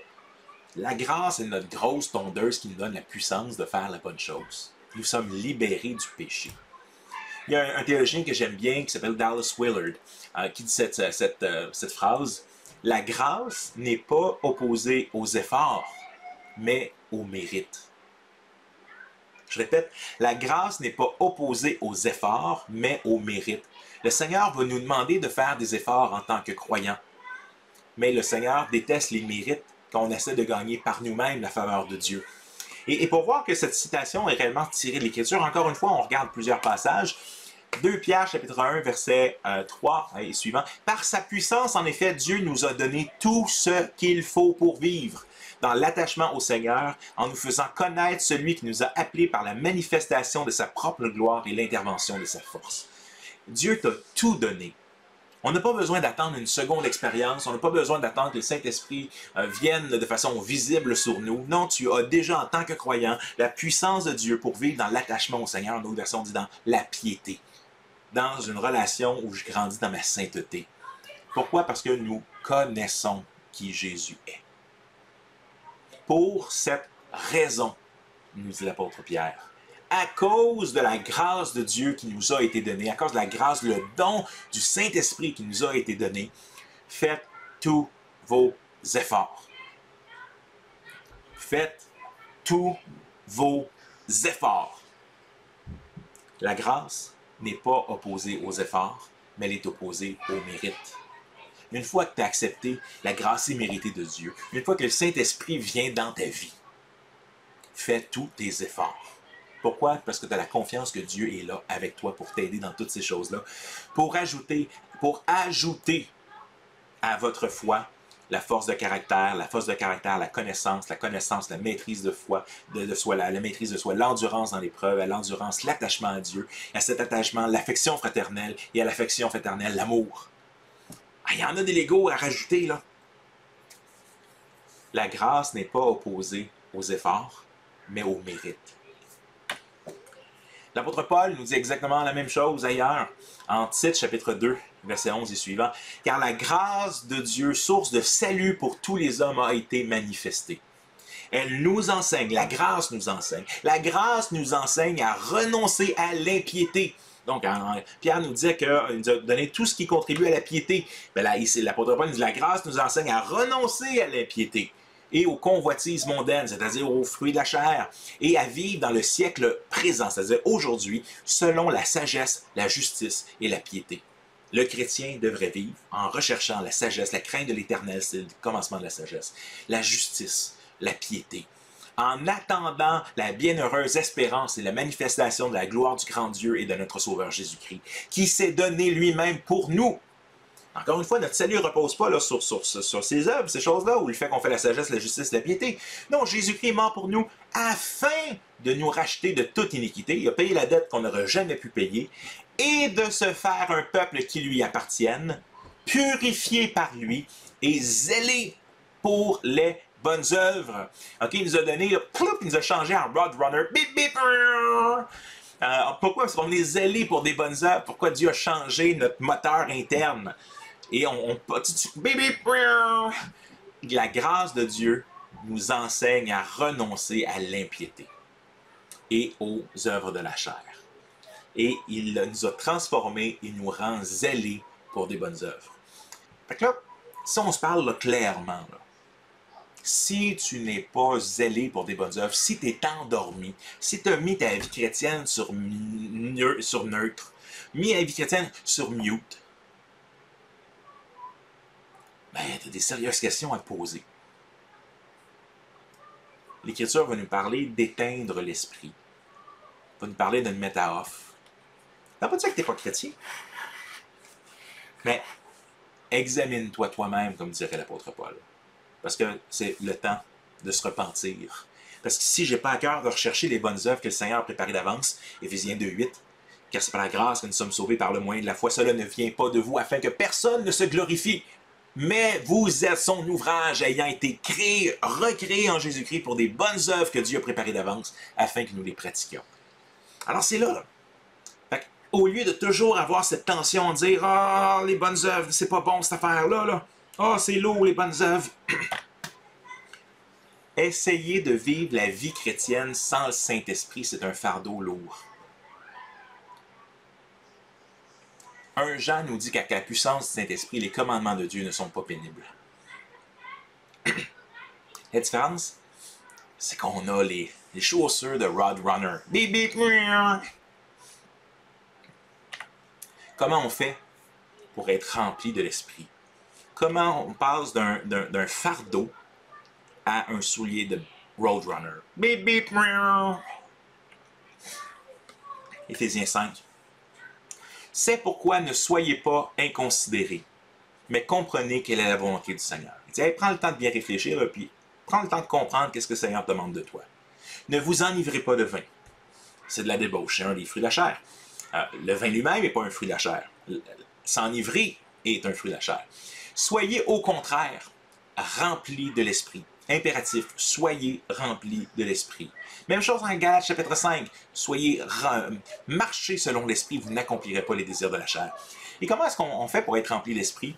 La grâce est notre grosse tondeuse qui nous donne la puissance de faire la bonne chose. Nous sommes libérés du péché. Il y a un théologien que j'aime bien qui s'appelle Dallas Willard qui dit cette phrase. La grâce n'est pas opposée aux efforts, mais au mérite. Je répète, la grâce n'est pas opposée aux efforts, mais au mérite. Le Seigneur va nous demander de faire des efforts en tant que croyants. Mais le Seigneur déteste les mérites qu'on essaie de gagner par nous-mêmes la faveur de Dieu. Et pour voir que cette citation est réellement tirée de l'Écriture, encore une fois, on regarde plusieurs passages. 2 Pierre, chapitre 1, verset 3 et suivant. « Par sa puissance, en effet, Dieu nous a donné tout ce qu'il faut pour vivre, dans l'attachement au Seigneur, en nous faisant connaître celui qui nous a appelés par la manifestation de sa propre gloire et l'intervention de sa force. » Dieu t'a tout donné. On n'a pas besoin d'attendre une seconde expérience, on n'a pas besoin d'attendre que le Saint-Esprit vienne de façon visible sur nous. Non, tu as déjà en tant que croyant la puissance de Dieu pour vivre dans l'attachement au Seigneur, notre version dit dans la piété, dans une relation où je grandis dans ma sainteté. Pourquoi? Parce que nous connaissons qui Jésus est. Pour cette raison, nous dit l'apôtre Pierre, à cause de la grâce de Dieu qui nous a été donnée, à cause de la grâce, le don du Saint-Esprit qui nous a été donné, faites tous vos efforts. Faites tous vos efforts. La grâce n'est pas opposée aux efforts, mais elle est opposée au mérite. Une fois que tu as accepté la grâce imméritée de Dieu, une fois que le Saint-Esprit vient dans ta vie, fais tous tes efforts. Pourquoi? Parce que tu as la confiance que Dieu est là avec toi pour t'aider dans toutes ces choses-là. Pour ajouter à votre foi la force de caractère, la connaissance, la maîtrise de foi, de soi, la maîtrise de soi, l'endurance dans l'épreuve, l'endurance, l'attachement à Dieu, à cet attachement, l'affection fraternelle et à l'affection fraternelle, l'amour. Il y en a des Legos à rajouter, là. La grâce n'est pas opposée aux efforts, mais au mérite. L'apôtre Paul nous dit exactement la même chose ailleurs, en Tite, chapitre 2, verset 11 et suivant. « Car la grâce de Dieu, source de salut pour tous les hommes, a été manifestée. » Elle nous enseigne, la grâce nous enseigne. La grâce nous enseigne à renoncer à l'impiété. Donc, Pierre nous disait qu'il nous a donné tout ce qui contribue à la piété. Ben là, ici, l'apôtre Paul nous dit la grâce nous enseigne à renoncer à l'impiété et aux convoitises mondaines, c'est-à-dire aux fruits de la chair, et à vivre dans le siècle présent, c'est-à-dire aujourd'hui, selon la sagesse, la justice et la piété. Le chrétien devrait vivre en recherchant la sagesse, la crainte de l'Éternel, c'est le commencement de la sagesse, la justice, la piété, en attendant la bienheureuse espérance et la manifestation de la gloire du grand Dieu et de notre Sauveur Jésus-Christ, qui s'est donné lui-même pour nous. Encore une fois, notre salut ne repose pas là, sur ces œuvres, ces choses-là, ou le fait qu'on fait la sagesse, la justice, la piété. Non, Jésus-Christ est mort pour nous afin de nous racheter de toute iniquité. Il a payé la dette qu'on n'aurait jamais pu payer et de se faire un peuple qui lui appartienne, purifié par lui et zélé pour les bonnes œuvres. OK, il nous a donné, il nous a changé en Roadrunner. Bip, bip, pourquoi? Parce qu'on est zélé pour des bonnes œuvres. Pourquoi Dieu a changé notre moteur interne? Et la grâce de Dieu nous enseigne à renoncer à l'impiété et aux œuvres de la chair. Et il nous a transformés et nous rend zélés pour des bonnes œuvres. Fait que là, si on se parle là, clairement, là, si tu n'es pas zélé pour des bonnes œuvres, si tu es endormi, si tu as mis ta vie chrétienne sur neutre, mis ta vie chrétienne sur mute, ben, tu as des sérieuses questions à te poser. L'Écriture va nous parler d'éteindre l'esprit. Va nous parler de le mettre à off. Ça ne veut pas dire que tu n'es pas chrétien. Mais examine-toi toi-même, comme dirait l'apôtre Paul. Parce que c'est le temps de se repentir. Parce que si je n'ai pas à cœur de rechercher les bonnes œuvres que le Seigneur a préparées d'avance, Éphésiens 2:8, car c'est par la grâce que nous sommes sauvés par le moyen de la foi, cela ne vient pas de vous afin que personne ne se glorifie. Mais vous êtes son ouvrage ayant été créé, recréé en Jésus-Christ pour des bonnes œuvres que Dieu a préparées d'avance afin que nous les pratiquions. Alors c'est là. Fait, au lieu de toujours avoir cette tension de dire « Ah, les bonnes œuvres, c'est pas bon cette affaire-là. Là. Ah, c'est lourd les bonnes œuvres. » Essayez de vivre la vie chrétienne sans le Saint-Esprit, c'est un fardeau lourd. 1 Jean nous dit qu'avec la puissance du Saint-Esprit, les commandements de Dieu ne sont pas pénibles. La différence, c'est qu'on a les chaussures de Roadrunner. Bip, bip, comment on fait pour être rempli de l'Esprit? Comment on passe d'un fardeau à un soulier de Roadrunner? Bip, bip, Éphésiens 5. C'est pourquoi ne soyez pas inconsidérés, mais comprenez quelle est la volonté du Seigneur. Il dit, hey, prends le temps de bien réfléchir, là, puis prends le temps de comprendre qu'est-ce que le Seigneur demande de toi. Ne vous enivrez pas de vin. C'est de la débauche, c'est un des fruits de la chair. Le vin lui-même n'est pas un fruit de la chair. S'enivrer est un fruit de la chair. Soyez au contraire remplis de l'Esprit. Impératif, soyez remplis de l'Esprit. Même chose en Galates chapitre 5. Marchez selon l'Esprit, vous n'accomplirez pas les désirs de la chair. Et comment est-ce qu'on fait pour être rempli d'Esprit?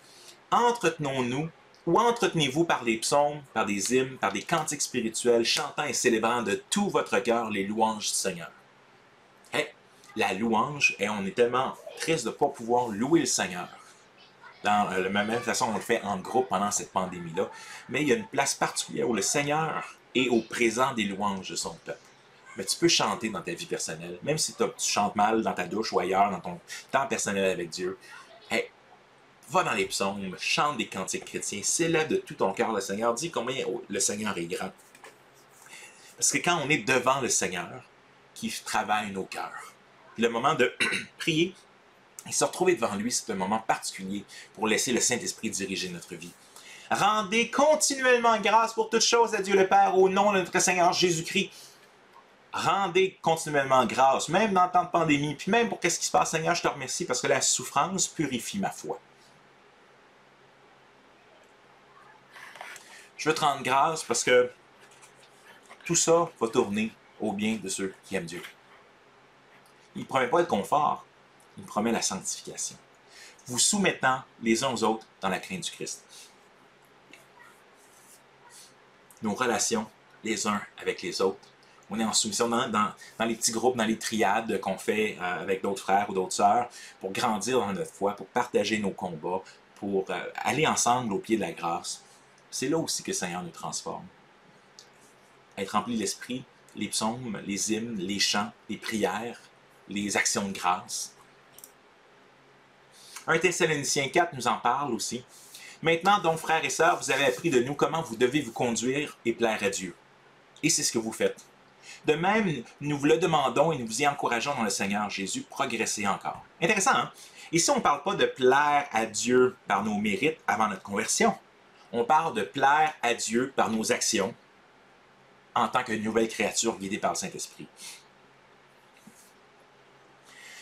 Entretenons-nous ou entretenez-vous par des psaumes, par des hymnes, par des cantiques spirituels, chantant et célébrant de tout votre cœur les louanges du Seigneur. Hey, la louange, et on est tellement triste de ne pas pouvoir louer le Seigneur. Dans la même façon, on le fait en groupe pendant cette pandémie-là. Mais il y a une place particulière où le Seigneur est au présent des louanges de son peuple. Mais tu peux chanter dans ta vie personnelle, même si tu chantes mal dans ta douche ou ailleurs, dans ton temps personnel avec Dieu. Hey, va dans les psaumes, chante des cantiques chrétiens, célèbre de tout ton cœur le Seigneur, dis combien le Seigneur est grand. Parce que quand on est devant le Seigneur, qui travaille nos cœurs, puis le moment de prier, et se retrouver devant lui, c'est un moment particulier pour laisser le Saint-Esprit diriger notre vie. Rendez continuellement grâce pour toutes choses à Dieu le Père au nom de notre Seigneur Jésus-Christ. Rendez continuellement grâce, même dans le temps de pandémie, puis même pour qu'est-ce qui se passe, Seigneur, je te remercie parce que la souffrance purifie ma foi. Je veux te rendre grâce parce que tout ça va tourner au bien de ceux qui aiment Dieu. Il ne promet pas le confort, il promet la sanctification. Vous soumettant les uns aux autres dans la crainte du Christ. Nos relations les uns avec les autres. On est en soumission dans les petits groupes, dans les triades qu'on fait avec d'autres frères ou d'autres sœurs pour grandir dans notre foi, pour partager nos combats, pour aller ensemble au pied de la grâce. C'est là aussi que le Seigneur nous transforme. Être rempli de l'Esprit, les psaumes, les hymnes, les chants, les prières, les actions de grâce. 1 Thessaloniciens 4 nous en parle aussi. Maintenant, donc, frères et sœurs, vous avez appris de nous comment vous devez vous conduire et plaire à Dieu. Et c'est ce que vous faites. De même, nous vous le demandons et nous vous y encourageons dans le Seigneur Jésus, progressez encore. Intéressant, hein? Ici, on ne parle pas de plaire à Dieu par nos mérites avant notre conversion. On parle de plaire à Dieu par nos actions en tant que nouvelle créature guidée par le Saint-Esprit.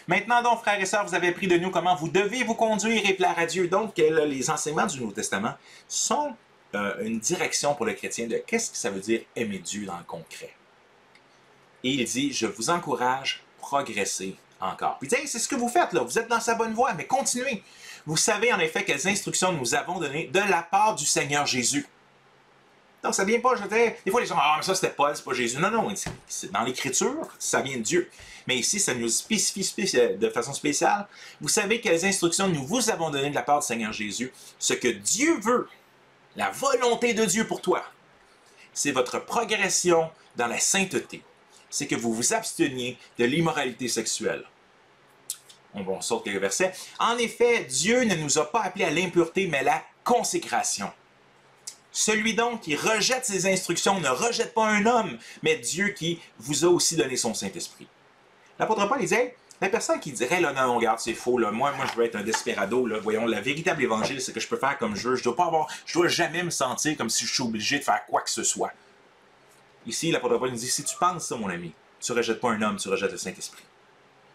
Maintenant donc, frères et sœurs, vous avez appris de nous comment vous devez vous conduire et plaire à Dieu. Donc, les enseignements du Nouveau Testament sont une direction pour le chrétien de qu'est-ce que ça veut dire aimer Dieu dans le concret. Et il dit, je vous encourage à progresser encore. Puis il dit, hey, c'est ce que vous faites là, vous êtes dans sa bonne voie, mais continuez. Vous savez en effet quelles instructions nous avons données de la part du Seigneur Jésus. Donc, ça ne vient pas, je dis, des fois les gens, ah, mais ça c'était Paul, c'est pas Jésus. Non, non, c'est dans l'Écriture, ça vient de Dieu. Mais ici, ça nous spécifie de façon spéciale. Vous savez quelles instructions nous vous avons données de la part du Seigneur Jésus. Ce que Dieu veut, la volonté de Dieu pour toi, c'est votre progression dans la sainteté. C'est que vous vous absteniez de l'immoralité sexuelle. On saute quelques versets. En effet, Dieu ne nous a pas appelés à l'impureté, mais à la consécration. Celui donc qui rejette ses instructions ne rejette pas un homme, mais Dieu qui vous a aussi donné son Saint-Esprit. L'apôtre Paul disait, la personne qui dirait, là, non, regarde, c'est faux, là, moi, je veux être un desperado, là, voyons, le véritable évangile, c'est que je peux faire comme je veux, je dois jamais me sentir comme si je suis obligé de faire quoi que ce soit. Ici, l'apôtre Paul nous dit, si tu penses ça, mon ami, tu ne rejettes pas un homme, tu rejettes le Saint-Esprit.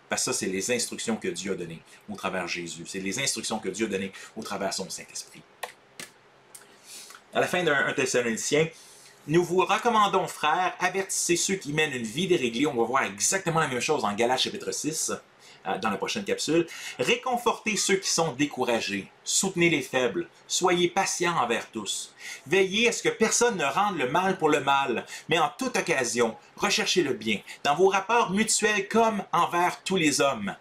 Parce que ça, c'est les instructions que Dieu a données au travers de Jésus. C'est les instructions que Dieu a données au travers de son Saint-Esprit. À la fin d'un Thessalonicien, nous vous recommandons, frères, avertissez ceux qui mènent une vie déréglée. On va voir exactement la même chose en Galates chapitre 6, dans la prochaine capsule. Réconfortez ceux qui sont découragés. Soutenez les faibles. Soyez patients envers tous. Veillez à ce que personne ne rende le mal pour le mal, mais en toute occasion, recherchez le bien, dans vos rapports mutuels comme envers tous les hommes.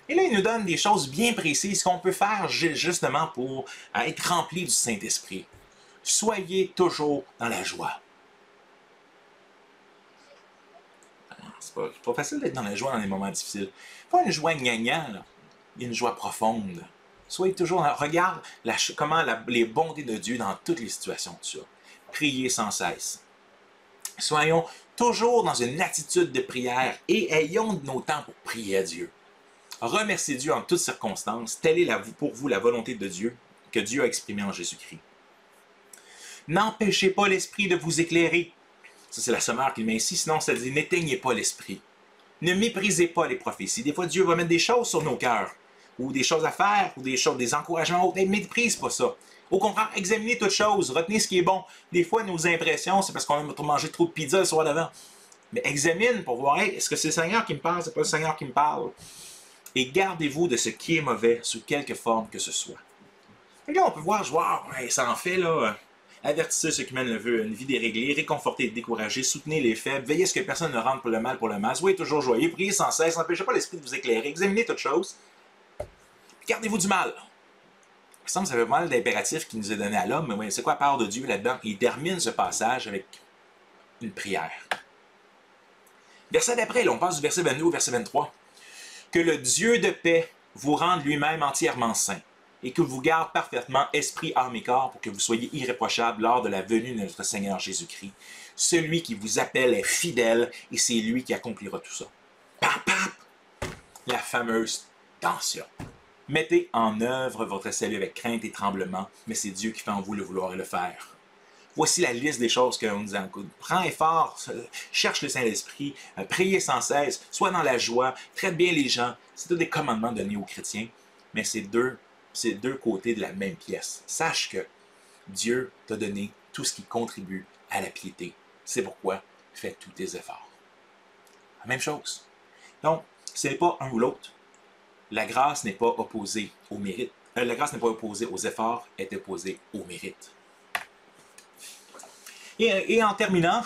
Et là, il nous donne des choses bien précises qu'on peut faire justement pour être rempli du Saint-Esprit. Soyez toujours dans la joie. C'est pas facile d'être dans la joie dans les moments difficiles. Pas une joie gna-gna, là. Une joie profonde. Soyez toujours dans... Regarde comment les bontés de Dieu dans toutes les situations de ça. Priez sans cesse. Soyons toujours dans une attitude de prière et ayons nos temps pour prier à Dieu. Remerciez Dieu en toutes circonstances. Telle est pour vous la volonté de Dieu que Dieu a exprimée en Jésus-Christ. N'empêchez pas l'esprit de vous éclairer. Ça, c'est la sommaire qu'il met ici. Sinon, ça dit, n'éteignez pas l'esprit. Ne méprisez pas les prophéties. Des fois, Dieu va mettre des choses sur nos cœurs, ou des choses à faire, ou des encouragements autres. Ne méprise pas ça. Au contraire, examinez toutes choses. Retenez ce qui est bon. Des fois, nos impressions, c'est parce qu'on a mangé trop de pizza le soir d'avant. Mais examine pour voir, hey, est-ce que c'est le Seigneur qui me parle? C'est pas le Seigneur qui me parle. Et gardez-vous de ce qui est mauvais, sous quelque forme que ce soit. Et là, on peut voir, wow, hey, ça en fait, là... Avertissez ceux qui mènent une vie déréglée, réconfortez et découragez, soutenez les faibles, veillez à ce que personne ne rentre pour le mal, soyez toujours joyeux, priez sans cesse, n'empêchez pas l'esprit de vous éclairer, examinez toutes choses, gardez-vous du mal. Il me semble que ça fait mal d'impératif qui nous est donné à l'homme, mais c'est quoi la part de Dieu là-dedans? Il termine ce passage avec une prière. Verset d'après, là, on passe du verset 22 au verset 23. Que le Dieu de paix vous rende lui-même entièrement saint, et que vous garde parfaitement esprit, âme et corps pour que vous soyez irréprochables lors de la venue de notre Seigneur Jésus-Christ. Celui qui vous appelle est fidèle et c'est lui qui accomplira tout ça. Pap, pap! La fameuse tension. Mettez en œuvre votre salut avec crainte et tremblement, mais c'est Dieu qui fait en vous le vouloir et le faire. Voici la liste des choses qu'on nous encoude. Prends effort, cherche le Saint-Esprit, priez sans cesse, sois dans la joie, traite bien les gens. C'est tous des commandements donnés aux chrétiens, mais c'est deux côtés de la même pièce. Sache que Dieu t'a donné tout ce qui contribue à la piété. C'est pourquoi fais tous tes efforts. La même chose. Donc, Ce n'est pas un ou l'autre. La grâce n'est pas opposée au mérite. La grâce n'est pas opposée aux efforts, elle est opposée au mérite. Et en terminant,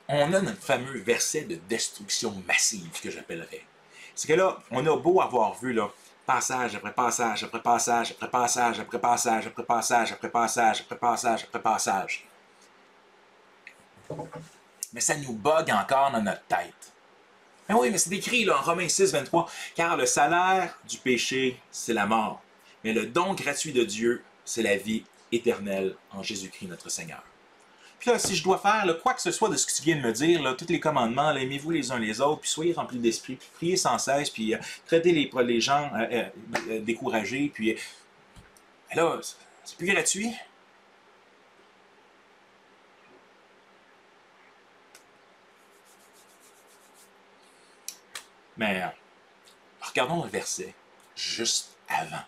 on a notre fameux verset de destruction massive que j'appellerais. C'est que là, on a beau avoir vu là, passage après passage, après passage, après passage, après passage, après passage, après passage, après passage, après passage. Mais ça nous bug encore dans notre tête. Mais oui, mais c'est écrit là, en Romains 6, 23, car le salaire du péché, c'est la mort. Mais le don gratuit de Dieu, c'est la vie éternelle en Jésus-Christ notre Seigneur. Puis là, si je dois faire là, quoi que ce soit de ce que tu viens de me dire, là, tous les commandements, aimez-vous les uns les autres, puis soyez remplis d'esprit, puis priez sans cesse, puis traitez les gens découragés, puis là, c'est plus gratuit. Mais regardons le verset juste avant.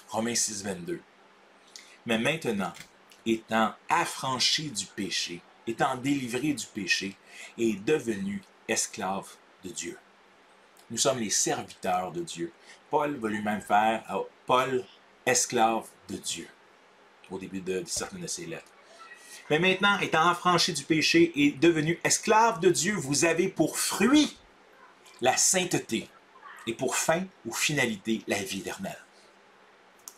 Romains 6, 22. Mais maintenant, étant affranchi du péché, étant délivré du péché, et devenu esclave de Dieu. Nous sommes les serviteurs de Dieu. Paul va lui-même faire Paul, esclave de Dieu, au début de certaines de ses lettres. Mais maintenant, étant affranchi du péché et devenu esclave de Dieu, vous avez pour fruit la sainteté et pour fin ou finalité la vie éternelle.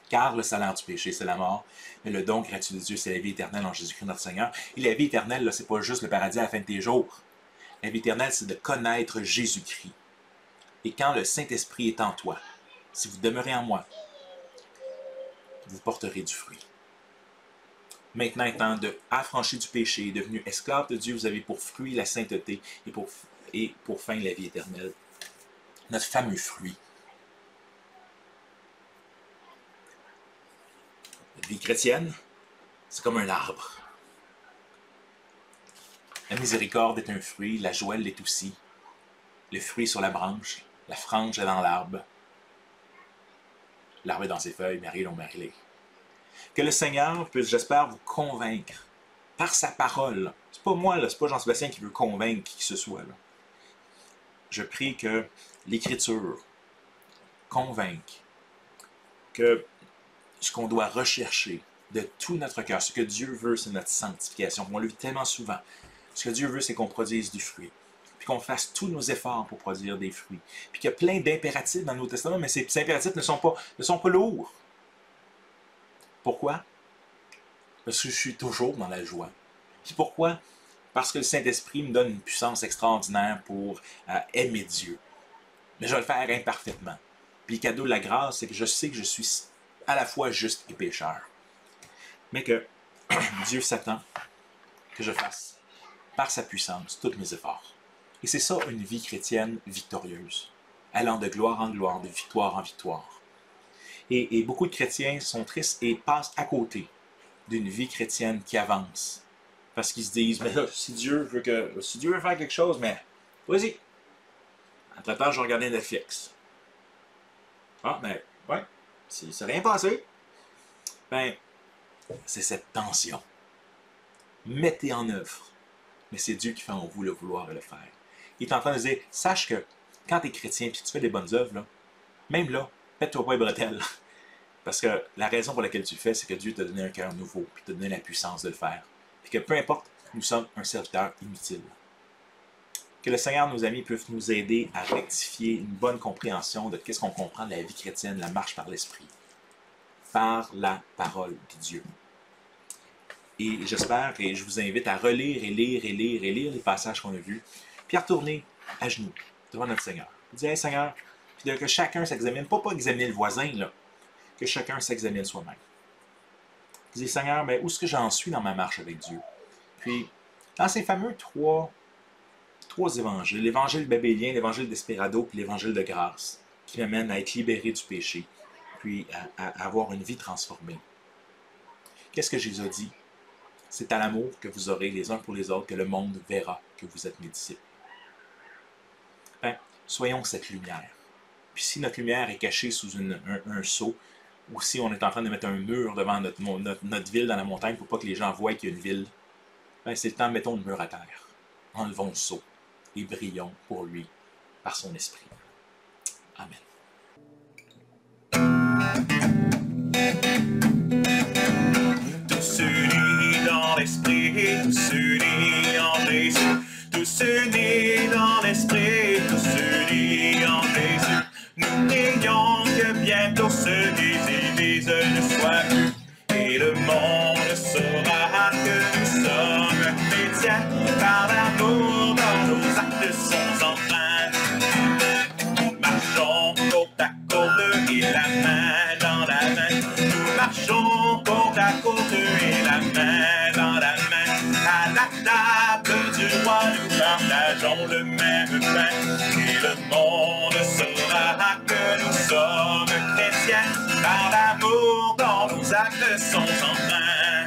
Car le salaire du péché, c'est la mort, mais le don gratuit de Dieu, c'est la vie éternelle en Jésus-Christ notre Seigneur. Et la vie éternelle, ce n'est pas juste le paradis à la fin de tes jours. La vie éternelle, c'est de connaître Jésus-Christ. Et quand le Saint-Esprit est en toi, si vous demeurez en moi, vous porterez du fruit. Maintenant, étant affranchi du péché et devenu esclave de Dieu, vous avez pour fruit la sainteté et pour fin la vie éternelle. Notre fameux fruit. La vie chrétienne, c'est comme un arbre. La miséricorde est un fruit, la joie l'est aussi. Le fruit est sur la branche, la frange est dans l'arbre. L'arbre est dans ses feuilles, Marie l'ont marilé. Que le Seigneur puisse, j'espère, vous convaincre par sa parole. C'est pas moi, là, c'est pas Jean-Sébastien qui veut convaincre qui que ce soit. Là. Je prie que l'Écriture convainque que ce qu'on doit rechercher de tout notre cœur, ce que Dieu veut, c'est notre sanctification. On le vit tellement souvent. Ce que Dieu veut, c'est qu'on produise du fruit. Puis qu'on fasse tous nos efforts pour produire des fruits. Puis qu'il y a plein d'impératifs dans le Nouveau Testament, mais ces impératifs ne sont pas lourds. Pourquoi? Parce que je suis toujours dans la joie. Puis pourquoi? Parce que le Saint-Esprit me donne une puissance extraordinaire pour aimer Dieu. Mais je vais le faire imparfaitement. Puis le cadeau de la grâce, c'est que je sais que je suis à la fois juste et pécheur. Mais que Dieu s'attend que je fasse, par sa puissance, tous mes efforts. Et c'est ça une vie chrétienne victorieuse, allant de gloire en gloire, de victoire en victoire. Et beaucoup de chrétiens sont tristes et passent à côté d'une vie chrétienne qui avance. Parce qu'ils se disent, mais là, si Dieu veut faire quelque chose, mais vas-y. Entre-temps, je vais regarder Netflix. Ah, mais, ouais, c'est rien passé. Ben, c'est cette tension. Mettez en œuvre. Mais c'est Dieu qui fait en vous le vouloir et le faire. Il est en train de dire, sache que quand tu es chrétien et que tu fais des bonnes œuvres, là, même là, pète-toi pas les bretelles. Parce que la raison pour laquelle tu le fais, c'est que Dieu t'a donné un cœur nouveau, puis t'a donné la puissance de le faire. Puis que peu importe, nous sommes un serviteur inutile. Que le Seigneur, nos amis, puisse nous aider à rectifier une bonne compréhension de ce qu'on comprend de la vie chrétienne, la marche par l'Esprit, par la parole de Dieu. Et j'espère, et je vous invite à relire et lire les passages qu'on a vus, puis à retourner à genoux devant notre Seigneur. Dire, hey Seigneur, puis que chacun s'examine, pas examiner le voisin, là, que chacun s'examine soi-même. Dire, Seigneur, mais où est-ce que j'en suis dans ma marche avec Dieu? Puis, dans ces fameux trois évangiles, l'évangile babélien, l'évangile d'Esperado, puis l'évangile de grâce, qui m'amène à être libéré du péché, puis à avoir une vie transformée. Qu'est-ce que Jésus a dit? C'est à l'amour que vous aurez les uns pour les autres que le monde verra que vous êtes mes disciples. Ben, soyons cette lumière. Puis si notre lumière est cachée sous un seau, ou si on est en train de mettre un mur devant notre ville dans la montagne pour pas que les gens voient qu'il y a une ville, ben, c'est le temps, mettons le mur à terre. Enlevons le sceau et brillons pour lui par son esprit. Amen. Tous unis dans l'esprit, tous unis en Jésus. Tous unis dans l'esprit, tous unis en Jésus. Nous prions que bientôt ce désir ne soit plus. Et le monde saura que nous sommes chrétiens par l'amour dans nos actes sont empreints. Nous marchons côte à côte et la main dans la main. Nous marchons côte à côte et la main dans la main. À la table du roi, nous partageons le même pain. Et le monde saura que nous sommes chrétiens par l'amour dont nos actes sont empreints.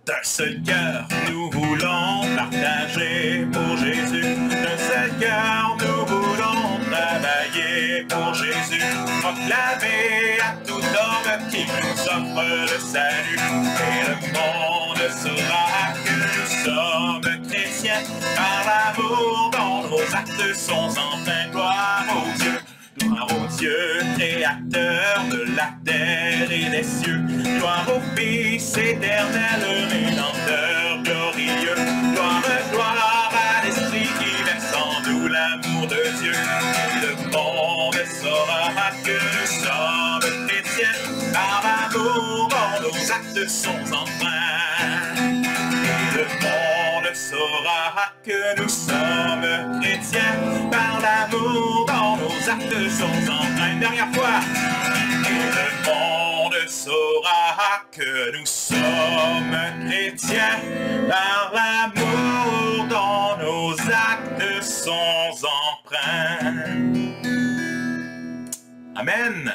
D'un seul cœur, nous voulons partager pour Jésus. D'un seul cœur, nous voulons travailler pour Jésus. Proclamer à tout homme qui nous offre le salut. Et le monde saura que nous sommes chrétiens par l'amour dont nos actes sont empreints. Gloire au Dieu. Gloire au Dieu, créateur de la terre et des cieux. Gloire au Fils éternel, rédempteur glorieux. Gloire à l'Esprit qui verse en nous l'amour de Dieu. Et le monde saura que nous sommes chrétiens par l'amour dont nos actes sont empreints. Et le monde saura que nous sommes chrétiens par l'amour dont nos actes sont empreints. Dernière fois. Et le monde saura que nous sommes chrétiens par l'amour dont nos actes sont empreints. Amen.